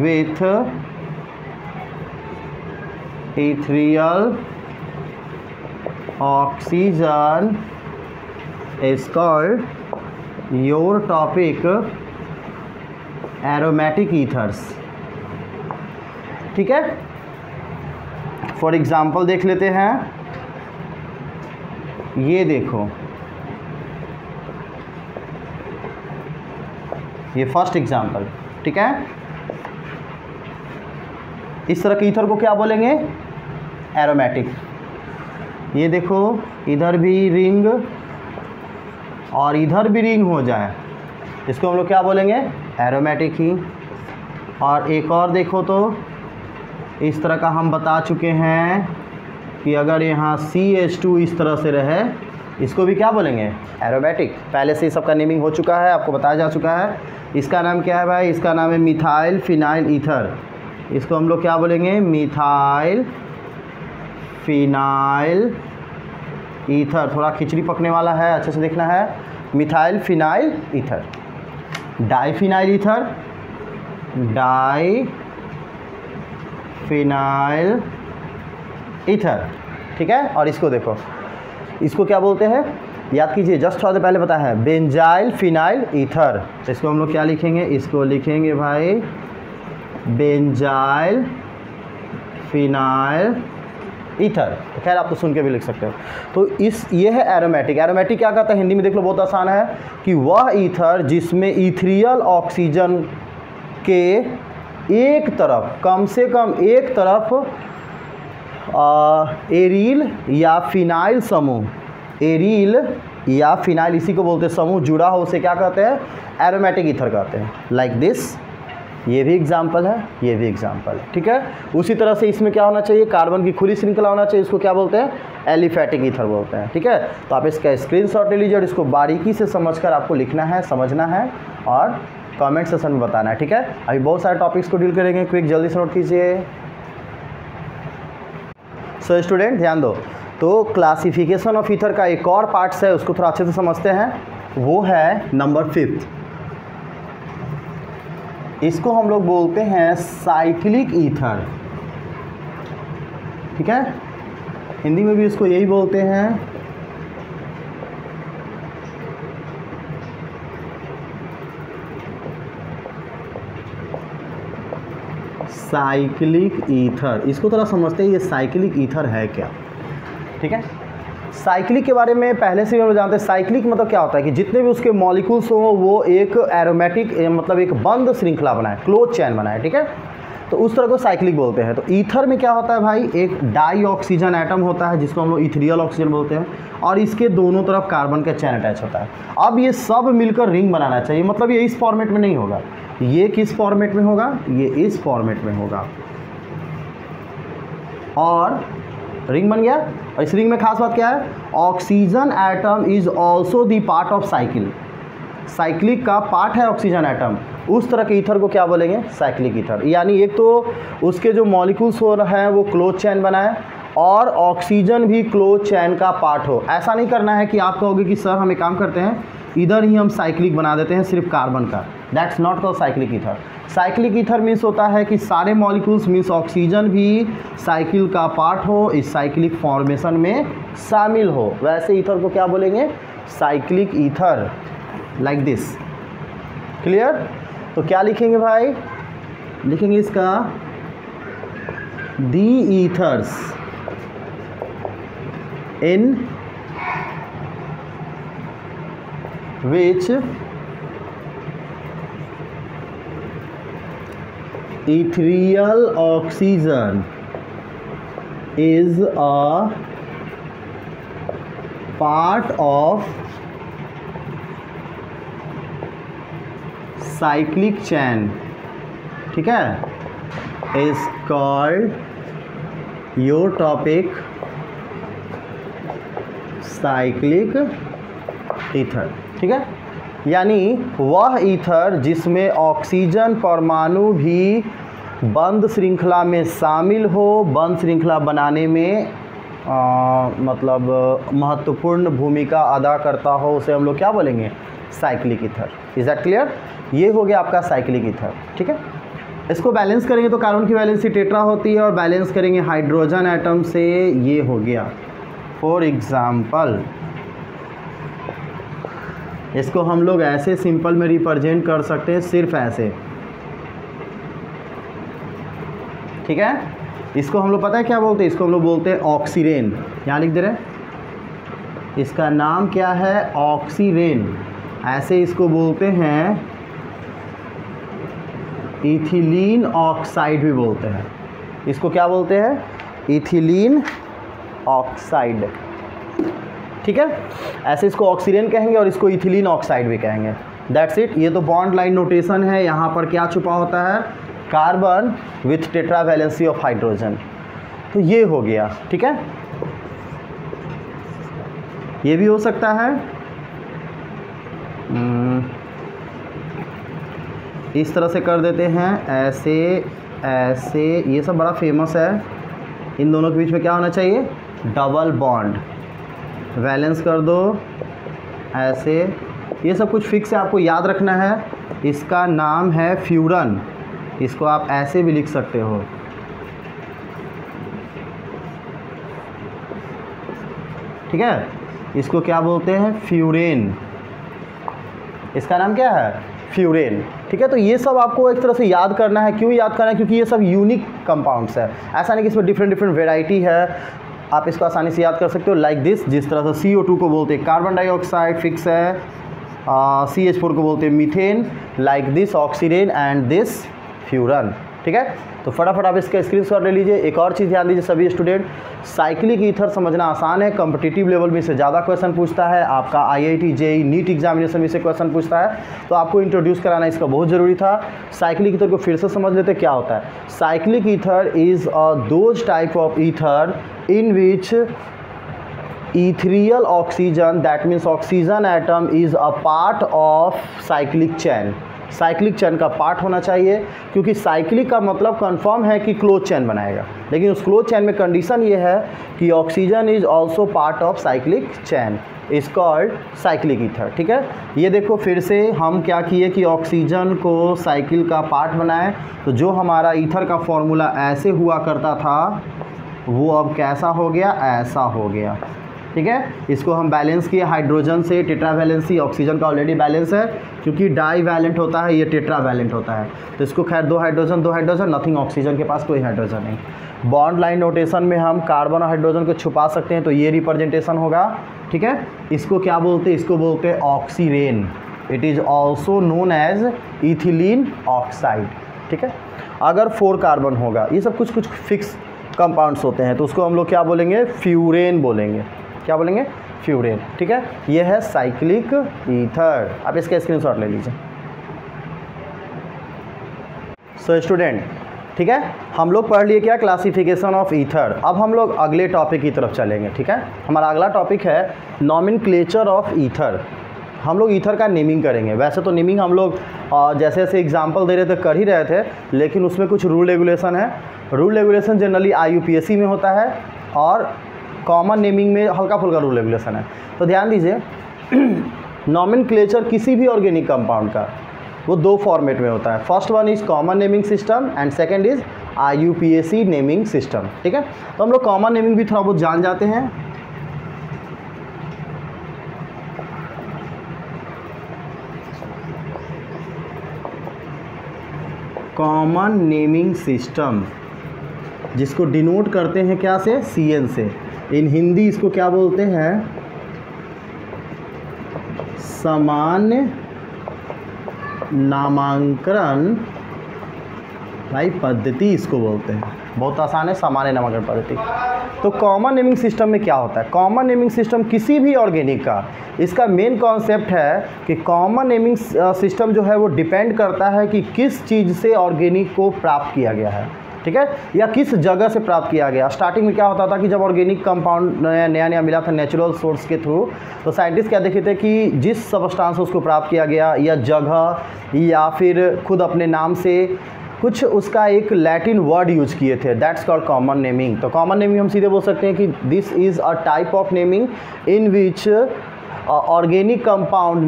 with ethereal oxygen is called your topic aromatic ethers। ठीक है, फॉर एग्जाम्पल देख लेते हैं। ये देखो, ये फर्स्ट एग्जाम्पल। ठीक है, इस तरह के ईथर को क्या बोलेंगे? एरोमेटिक। ये देखो, इधर भी रिंग और इधर भी रिंग हो जाए, इसको हम लोग क्या बोलेंगे? एरोमेटिक ही। और एक और देखो, तो इस तरह का हम बता चुके हैं कि अगर यहाँ CH2 इस तरह से रहे, इसको भी क्या बोलेंगे? एरोमेटिक। पहले से सबका नेमिंग हो चुका है, आपको बताया जा चुका है। इसका नाम क्या है भाई? इसका नाम है मिथाइल फिनाइल ईथर। इसको हम लोग क्या बोलेंगे? Methyl phenyl ether. थोड़ा खिचड़ी पकने वाला है, अच्छे से देखना है। Methyl phenyl ether. Diphenyl ether, diphenyl ether. ठीक है, और इसको देखो, इसको क्या बोलते हैं? याद कीजिए, जस्ट थोड़ा देर पहले बताया है, बेंजाइल फिनाइल ईथर। इसको हम लोग क्या लिखेंगे? इसको लिखेंगे भाई बेंजाइल फिनाइल ईथर। खैर आप तो सुन के भी लिख सकते हो। तो ये है एरोमेटिक। एरोमेटिक क्या कहता है? हिंदी में देख लो, बहुत आसान है कि वह ईथर जिसमें इथेरियल ऑक्सीजन के एक तरफ, कम से कम एक तरफ एरिल या फिनाइल समूह, एरिल या फिनाइल इसी को बोलते हैं समूह, जुड़ा हो, उसे क्या कहते हैं? एरोमेटिक ईथर कहते हैं। लाइक दिस, ये भी एग्जाम्पल है, ये भी एग्जाम्पल है। ठीक है, उसी तरह से इसमें क्या होना चाहिए? कार्बन की खुली श्रृंखला होना चाहिए, इसको क्या बोलते हैं? एलिफैटिक ईथर बोलते हैं। ठीक है, तो आप इसका स्क्रीनशॉट ले लीजिए और इसको बारीकी से समझकर आपको लिखना है, समझना है और कमेंट सेक्शन में बताना है। ठीक है, अभी बहुत सारे टॉपिक्स को डील करेंगे, क्विक जल्दी से नोट कीजिए। सो स्टूडेंट ध्यान दो, तो क्लासिफिकेशन ऑफ ईथर का एक और पार्ट्स है, उसको थोड़ा अच्छे से समझते हैं। वो है नंबर 5। इसको हम लोग बोलते हैं साइक्लिक ईथर। ठीक है, हिंदी में भी इसको यही बोलते हैं। साइक्लिक ईथर, इसको थोड़ा समझते हैं, ये साइक्लिक ईथर है क्या। ठीक है, साइक्लिक के बारे में पहले से हम जानते हैं। साइक्लिक मतलब क्या होता है कि जितने भी उसके मॉलिक्यूल्स हो वो एक एरोमेटिक मतलब एक बंद श्रृंखला बनाए, क्लोज चैन बनाए। ठीक है, तो उस तरह को साइक्लिक बोलते हैं। तो ईथर में क्या होता है भाई, एक डाई ऑक्सीजन एटम होता है जिसको हम लोग इथेरियल ऑक्सीजन बोलते हैं, और इसके दोनों तरफ कार्बन का चेन अटैच होता है। अब ये सब मिलकर रिंग बनाना चाहिए, मतलब ये इस फॉर्मेट में नहीं होगा, ये किस फॉर्मेट में होगा, ये इस फॉर्मेट में होगा, और रिंग बन गया। और इस रिंग में खास बात क्या है, oxygen atom is also the part of cycle, cyclic का पार्ट है ऑक्सीजन एटम। उस तरह के ईथर को क्या बोलेंगे, साइक्लिक ईथर। यानी एक तो उसके जो मॉलिक्यूल्स हो रहे हैं वो क्लोज चैन बनाए, और ऑक्सीजन भी क्लोज चैन का पार्ट हो। ऐसा नहीं करना है कि आप कहोगे कि सर हम एक काम करते हैं, इधर ही हम साइक्लिक बना देते हैं सिर्फ कार्बन का, that's not called cyclic ether. Cyclic ether means होता है कि सारे मॉलिक्यूल्स मीन्स ऑक्सीजन भी साइकिल का पार्ट हो, इस साइक्लिक फॉर्मेशन में शामिल हो। वैसे ईथर को क्या बोलेंगे, cyclic ether, like this. Clear? तो क्या लिखेंगे भाई, लिखेंगे इसका the ethers in which ethereal oxygen is a part of cyclic chain, ठीक है, is called your topic cyclic ether, ठीक है। यानी वह ईथर जिसमें ऑक्सीजन परमाणु भी बंद श्रृंखला में शामिल हो, बंद श्रृंखला बनाने में मतलब महत्वपूर्ण भूमिका अदा करता हो, उसे हम लोग क्या बोलेंगे, cyclic ether. Is that clear? ये हो गया आपका साइक्लिक ईथर, ठीक है। इसको बैलेंस करेंगे तो कार्बन की वैलेंसी टेट्रा होती है, और बैलेंस करेंगे हाइड्रोजन एटम से, ये हो गया। फॉर एग्जाम्पल इसको हम लोग ऐसे सिंपल में रिप्रेजेंट कर सकते हैं, सिर्फ ऐसे, ठीक है। इसको हम लोग पता है क्या बोलते हैं, इसको हम लोग बोलते हैं ऑक्सीरेन। यहाँ लिख दे रहे हैं, इसका नाम क्या है, ऑक्सीरेन। ऐसे इसको बोलते हैं इथिलीन ऑक्साइड भी बोलते हैं। इसको क्या बोलते हैं, इथिलीन ऑक्साइड, ठीक है। ऐसे इसको ऑक्सीजन कहेंगे और इसको इथिलीन ऑक्साइड भी कहेंगे। That's it. ये तो बॉन्ड लाइन नोटेशन है। यहाँ पर क्या छुपा होता है, carbon with tetra valency of hydrogen. तो ये हो गया, ठीक है। ये भी हो सकता है इस तरह से कर देते हैं, ऐसे ऐसे, ये सब बड़ा फेमस है। इन दोनों के बीच में क्या होना चाहिए, डबल बॉन्ड, वैलेंस कर दो ऐसे। ये सब कुछ फिक्स है, आपको याद रखना है। इसका नाम है फ्यूरन, इसको आप ऐसे भी लिख सकते हो, ठीक है। इसको क्या बोलते हैं, फ्यूरेन। इसका नाम क्या है, फ्यूरेन, ठीक है। तो ये सब आपको एक तरह से याद करना है। क्यों याद करना है, क्योंकि ये सब यूनिक कंपाउंड्स है। ऐसा नहीं कि इसमें डिफरेंट डिफरेंट वेराइटी है, आप इसको आसानी से याद कर सकते हो। लाइक दिस, जिस तरह से CO2 को बोलते हैं कार्बन डाइऑक्साइड, फिक्स है। CH4 को बोलते हैं methane, like this oxygen and this furan, ठीक है। तो फटाफट आप इसका स्क्रीनशॉट ले लीजिए। एक और चीज़ ध्यान दीजिए सभी स्टूडेंट, साइक्लिक ईथर समझना आसान है, कॉम्पिटिटिव लेवल में से ज़्यादा क्वेश्चन पूछता है। आपका IIT JEE नीट एग्जामिनेशन में से क्वेश्चन पूछता है, तो आपको इंट्रोड्यूस कराना इसका बहुत ज़रूरी था। साइक्लिक ईथर को फिर से समझ लेते क्या होता है। Cyclic ether is those type of ether in which ethereal oxygen, that means oxygen atom, is a part of cyclic chain। Cyclic chain का पार्ट होना चाहिए, क्योंकि साइक्लिक का मतलब कंफर्म है कि क्लोज चैन बनाएगा, लेकिन उस क्लोज चैन में कंडीशन ये है कि oxygen is also part of cyclic chain, is called cyclic ether, ठीक है। ये देखो फिर से हम क्या किए कि ऑक्सीजन को साइकिल का पार्ट बनाए। तो जो हमारा ईथर का फॉर्मूला ऐसे हुआ करता था, वो अब कैसा हो गया, ऐसा हो गया, ठीक है। इसको हम बैलेंस किए हाइड्रोजन से, टेट्रा वैलेंसी, ऑक्सीजन का ऑलरेडी बैलेंस है, क्योंकि डाई वैलेंट होता है, ये टेट्रा वैलेंट होता है। तो इसको खैर दो हाइड्रोजन, नथिंग, ऑक्सीजन के पास कोई हाइड्रोजन नहीं। बॉन्ड लाइन नोटेशन में हम कार्बन और हाइड्रोजन को छुपा सकते हैं, तो ये रिप्रेजेंटेशन होगा, ठीक है। इसको क्या बोलते हैं, इसको बोलते हैं oxirane. It is also known as ethylene oxide, ठीक है। अगर 4 कार्बन होगा, ये सब कुछ कुछ फिक्स कंपाउंड्स होते हैं, तो उसको हम लोग क्या बोलेंगे, फ्यूरेन बोलेंगे। क्या बोलेंगे, फ्यूरेन। ठीक है, ये है साइक्लिक ईथर। आप इसका स्क्रीनशॉट ले लीजिए। सो स्टूडेंट, ठीक है, हम लोग पढ़ लिए क्या, क्लासिफिकेशन ऑफ ईथर। अब हम लोग अगले टॉपिक की तरफ चलेंगे। ठीक है, हमारा अगला टॉपिक है नॉमेनक्लेचर ऑफ ईथर। हम लोग ईथर का नेमिंग करेंगे। वैसे तो नेमिंग हम लोग जैसे जैसे एग्जांपल दे रहे थे कर ही रहे थे, लेकिन उसमें कुछ रूल रेगुलेशन है। रूल रेगुलेशन जनरली IUPAC में होता है और कॉमन नेमिंग में हल्का फुल्का रूल रेगुलेशन है। तो ध्यान दीजिए, नॉमेनक्लेचर किसी भी ऑर्गेनिक कंपाउंड का वो 2 फॉर्मेट में होता है। First one is common naming system and second is IUPAC naming system. ठीक है, तो हम लोग कॉमन नेमिंग भी थोड़ा बहुत जान जाते हैं। कॉमन नेमिंग सिस्टम जिसको डिनोट करते हैं क्या से, CN से। इन हिंदी इसको क्या बोलते हैं, सामान्य नामांकन भाई पद्धति इसको बोलते हैं। बहुत आसान है, सामान्य नामांकन पद्धति। तो कॉमन नेमिंग सिस्टम में क्या होता है, कॉमन नेमिंग सिस्टम किसी भी ऑर्गेनिक का, इसका मेन कॉन्सेप्ट है कि कॉमन नेमिंग सिस्टम जो है वो डिपेंड करता है कि किस चीज़ से ऑर्गेनिक को प्राप्त किया गया है। ठीक है, या किस जगह से प्राप्त किया गया। स्टार्टिंग में क्या होता था कि जब ऑर्गेनिक कंपाउंड नया नया मिला था नेचुरल सोर्स के थ्रू, तो साइंटिस्ट क्या देखे थे कि जिस सब्सटेंस उसको प्राप्त किया गया, या जगह, या फिर खुद अपने नाम से कुछ उसका एक लैटिन वर्ड यूज किए थे, दैट्स कॉल्ड कॉमन नेमिंग। तो कॉमन नेमिंग हम सीधे बोल सकते हैं कि this is a type of naming in which organic compound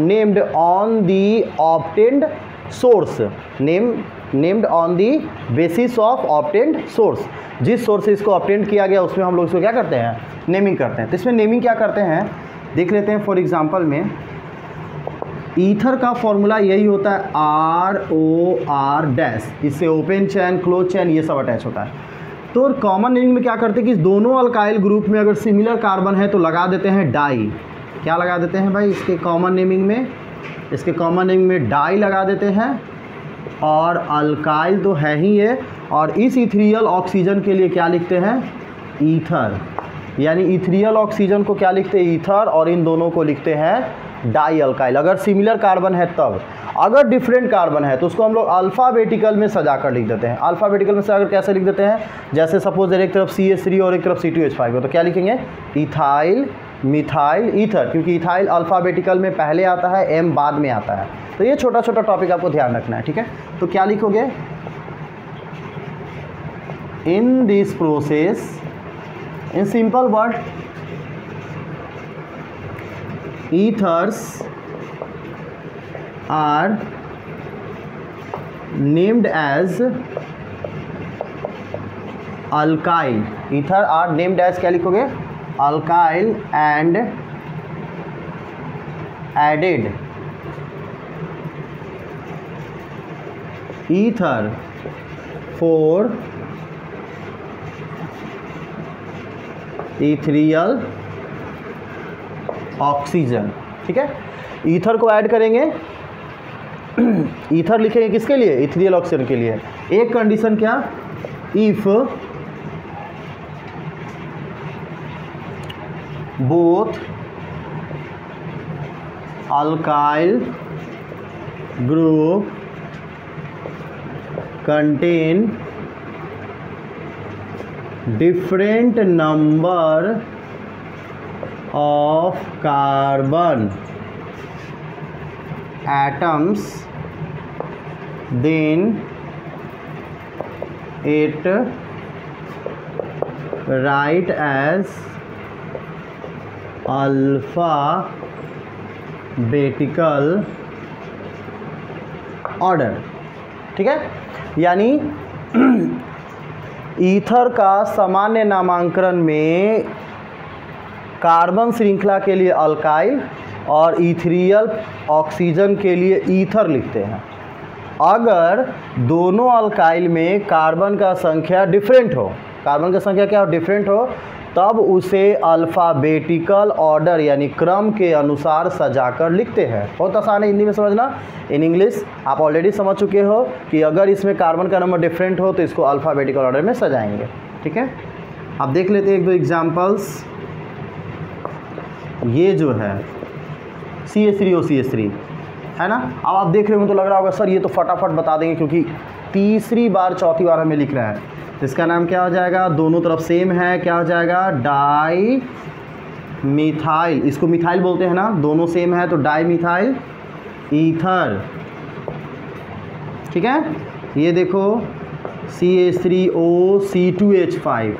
named on the obtained source, named on the basis of obtained source. जिस सोर्स से इसको ऑब्टेन्ड किया गया उसमें हम लोग इसको क्या करते हैं, नेमिंग करते हैं। तो इसमें नेमिंग क्या करते हैं देख लेते हैं। फॉर एग्जांपल में ईथर का फॉर्मूला यही होता है ROR-, इससे ओपन चैन, क्लोज चैन ये सब अटैच होता है। तो कॉमन नेमिंग में क्या करते हैं कि दोनों अल्काइल ग्रुप में अगर सिमिलर कार्बन है तो लगा देते हैं डाई। क्या लगा देते हैं भाई, इसके कॉमन नेमिंग में डाई लगा देते हैं। और अल्काइल तो है ही है, और इस इथेरियल ऑक्सीजन के लिए क्या लिखते हैं, ईथर। यानी इथेरियल ऑक्सीजन को क्या लिखते हैं, ईथर, और इन दोनों को लिखते हैं डाई अल्काइल। अगर सिमिलर कार्बन है तब, अगर डिफरेंट कार्बन है तो उसको हम लोग अल्फ़ाबेटिकल में सजा कर लिख देते हैं। अल्फ़ाबेटिकल में सजाकर कैसे लिख देते हैं, जैसे सपोज एक तरफ CH3 और एक तरफ C2H5 हो, तो क्या लिखेंगे, इथाइल, मिथाइल, ईथर, क्योंकि इथाइल अल्फ़ाबेटिकल में पहले आता है, M बाद में आता है। तो ये छोटा छोटा टॉपिक आपको ध्यान रखना है। ठीक है, तो क्या लिखोगे, in this process, in simple word, ethers are named as alkyl. Ether are named as, क्या लिखोगे, alkyl and added ether for ethereal oxygen. ठीक है, ईथर को ऐड करेंगे, ईथर लिखेंगे किसके लिए, इथेरियल ऑक्सीजन के लिए। एक कंडीशन क्या, if both alkyl group contain different number of carbon atoms, then it write as alphabetical order। ठीक है, यानी ईथर का सामान्य नामांकन में कार्बन श्रृंखला के लिए अल्काइल और इथेरियल ऑक्सीजन के लिए ईथर लिखते हैं। अगर दोनों अल्काइल में कार्बन का संख्या डिफरेंट हो, कार्बन का संख्या क्या हो, डिफरेंट हो, तब उसे अल्फ़ाबेटिकल ऑर्डर यानी क्रम के अनुसार सजाकर लिखते हैं। बहुत आसान है हिंदी में समझना। इन इंग्लिश आप ऑलरेडी समझ चुके हो कि अगर इसमें कार्बन का नंबर डिफरेंट हो तो इसको अल्फ़ाबेटिकल ऑर्डर में सजाएंगे। ठीक है, अब देख लेते हैं एक दो एग्जांपल्स। ये जो है CH3OCH3 है ना। अब आप देख रहे हो तो लग रहा होगा सर ये तो फटाफट बता देंगे, क्योंकि तीसरी बार चौथी बार हमें लिख रहा है। तो इसका नाम क्या हो जाएगा, दोनों तरफ सेम है, क्या हो जाएगा, डाई मिथाइल। इसको मिथाइल बोलते हैं ना, दोनों सेम है तो डाई मिथाइल ईथर। ठीक है, ये देखो CH3OC2H5,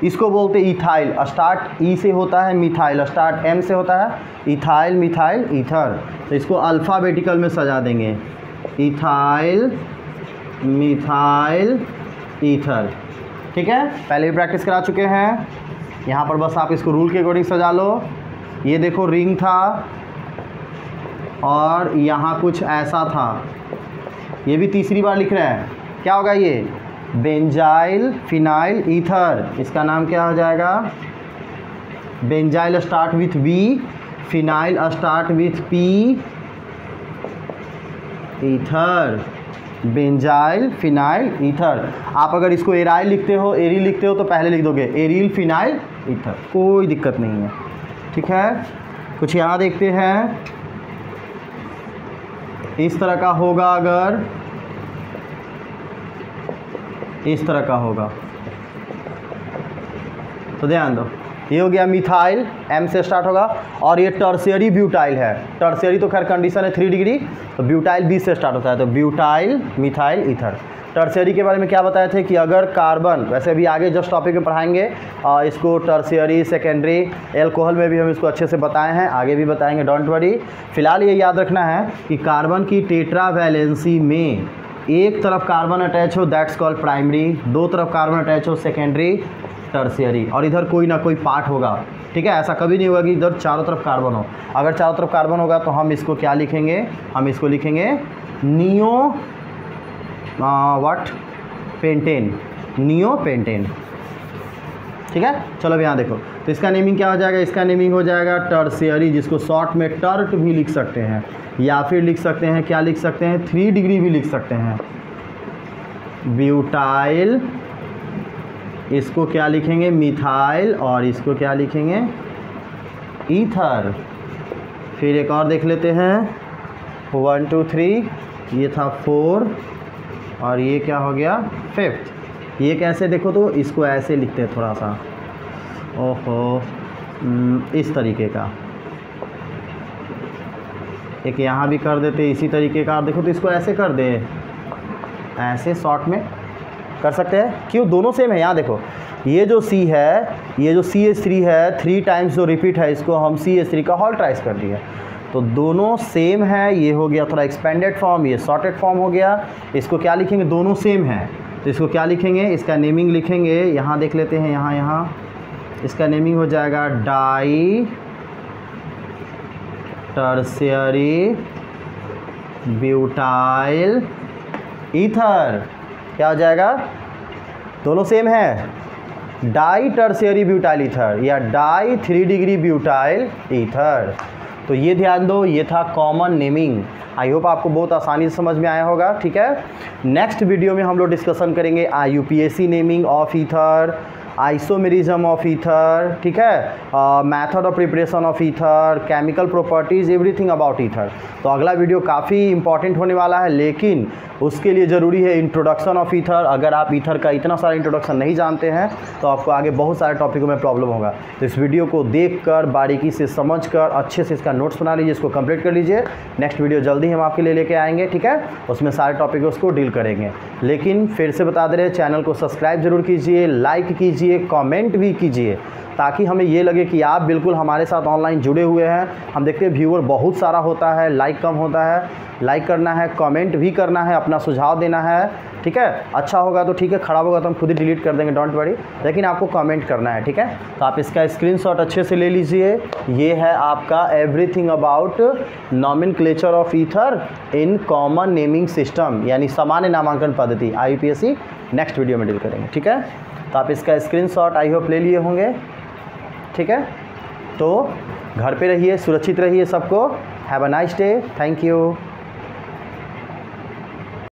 इसको बोलते इथाइल। स्टार्ट ई से होता है, मिथाइल स्टार्ट एम से होता है, इथाइल मिथाइल ईथर। तो इसको अल्फ़ाबेटिकल में सजा देंगे, इथाइल मिथाइल ईथर। ठीक है, पहले भी प्रैक्टिस करा चुके हैं। यहाँ पर बस आप इसको रूल के अकॉर्डिंग सजा लो। ये देखो रिंग था और यहाँ कुछ ऐसा था, ये भी तीसरी बार लिख रहे हैं। क्या होगा ये, बेंजाइल फिनाइल ईथर। इसका नाम क्या हो जाएगा, benzyl start with B, phenyl start with P, ether, benzyl phenyl ether. आप अगर इसको एराइल लिखते हो, एरिल लिखते हो तो पहले लिख दोगे एरिल फिनाइल ईथर, कोई दिक्कत नहीं है। ठीक है, कुछ यहाँ देखते हैं। इस तरह का होगा, अगर इस तरह का होगा तो ध्यान दो, ये हो गया मिथाइल, एम से स्टार्ट होगा। और ये टर्शियरी ब्यूटाइल है। टर्शियरी तो खैर कंडीशन है 3 डिग्री, तो ब्यूटाइल बी से स्टार्ट होता है, तो ब्यूटाइल मिथाइल ईथर। टर्शियरी के बारे में क्या बताए थे कि अगर कार्बन, वैसे अभी आगे जस्ट टॉपिक में पढ़ाएंगे इसको, टर्शियरी सेकेंडरी एल्कोहल में भी हम इसको अच्छे से बताए हैं, आगे भी बताएंगे, डोंट वरी। फिलहाल ये याद रखना है कि कार्बन की टेट्रा वैलेंसी में एक तरफ कार्बन अटैच हो दैट्स कॉल्ड प्राइमरी, दो तरफ कार्बन अटैच हो सेकेंडरी, टर्शियरी, और इधर कोई ना कोई पार्ट होगा। ठीक है, ऐसा कभी नहीं होगा कि इधर चारों तरफ कार्बन हो। अगर चारों तरफ कार्बन होगा तो हम इसको क्या लिखेंगे, हम इसको लिखेंगे नियो पेंटेन, नियो पेंटेन। ठीक है, चलो अब यहाँ देखो, तो इसका नेमिंग क्या हो जाएगा, इसका नेमिंग हो जाएगा टर्शियरी, जिसको शॉर्ट में टर्ट भी लिख सकते हैं, या फिर लिख सकते हैं, क्या लिख सकते हैं, 3 डिग्री भी लिख सकते हैं, ब्यूटाइल। इसको क्या लिखेंगे, मिथाइल, और इसको क्या लिखेंगे, ईथर। फिर एक और देख लेते हैं, 1 2 3, ये था 4 और ये क्या हो गया 5th। ये कैसे देखो तो इसको ऐसे लिखते हैं थोड़ा सा, ओहो, इस तरीके का, एक यहाँ भी कर देते इसी तरीके का। देखो तो इसको ऐसे कर दे, ऐसे शॉर्ट में कर सकते हैं, क्यों, दोनों सेम है। यहाँ देखो ये जो C है, ये जो CH3 है, 3 टाइम्स जो रिपीट है, इसको हम CH3 का होल ट्राइस कर दिया, तो दोनों सेम है। ये हो गया थोड़ा एक्सपेंडेड फॉर्म, ये शॉर्टेड फॉर्म हो गया। इसको क्या लिखेंगे, दोनों सेम है तो इसको क्या लिखेंगे, इसका नेमिंग लिखेंगे, यहाँ देख लेते हैं, यहाँ इसका नेमिंग हो जाएगा डाई टर्शियरी ब्यूटाइल ईथर। क्या हो जाएगा, दोनों सेम है, डाई टर्शियरी ब्यूटाइल ईथर या डाई 3 डिग्री ब्यूटाइल ईथर। तो ये ध्यान दो, ये था कॉमन नेमिंग। आई होप आपको बहुत आसानी से समझ में आया होगा। ठीक है, नेक्स्ट वीडियो में हम लोग डिस्कशन करेंगे IUPAC naming of ether, isomerism of ether, ठीक है, method of preparation of ether, chemical properties, everything about ether. तो अगला वीडियो काफ़ी इंपॉर्टेंट होने वाला है, लेकिन उसके लिए ज़रूरी है इंट्रोडक्शन ऑफ ईथर। अगर आप ईथर का इतना सारा इंट्रोडक्शन नहीं जानते हैं तो आपको आगे बहुत सारे टॉपिकों में प्रॉब्लम होगा। तो इस वीडियो को देखकर, बारीकी से समझकर, अच्छे से इसका नोट्स बना लीजिए, इसको कंप्लीट कर लीजिए। नेक्स्ट वीडियो जल्दी हम आपके लिए लेके आएंगे, ठीक है, उसमें सारे टॉपिक्स को डील करेंगे। लेकिन फिर से बता दे रहे, चैनल को सब्सक्राइब जरूर कीजिए, लाइक कीजिए, कमेंट भी कीजिए, ताकि हमें ये लगे कि आप बिल्कुल हमारे साथ ऑनलाइन जुड़े हुए हैं। हम देखते हैं व्यूअर बहुत सारा होता है, लाइक कम होता है। लाइक करना है, कमेंट भी करना है, अपना सुझाव देना है, ठीक है। अच्छा होगा तो ठीक है, खराब होगा तो हम खुद ही डिलीट कर देंगे, डोंट वरी, लेकिन आपको कमेंट करना है, ठीक है। तो आप इसका स्क्रीनशॉट अच्छे से ले लीजिए। ये है आपका everything about nomenclature of ether in common naming system, यानी सामान्य नामांकन पद्धति, IUPAC नेक्स्ट वीडियो में डील करेंगे, ठीक है। तो आप इसका स्क्रीनशॉट आई होप ले लिए होंगे। ठीक है, तो घर पे रहिए, सुरक्षित रहिए सबको। Have a nice day, thank you.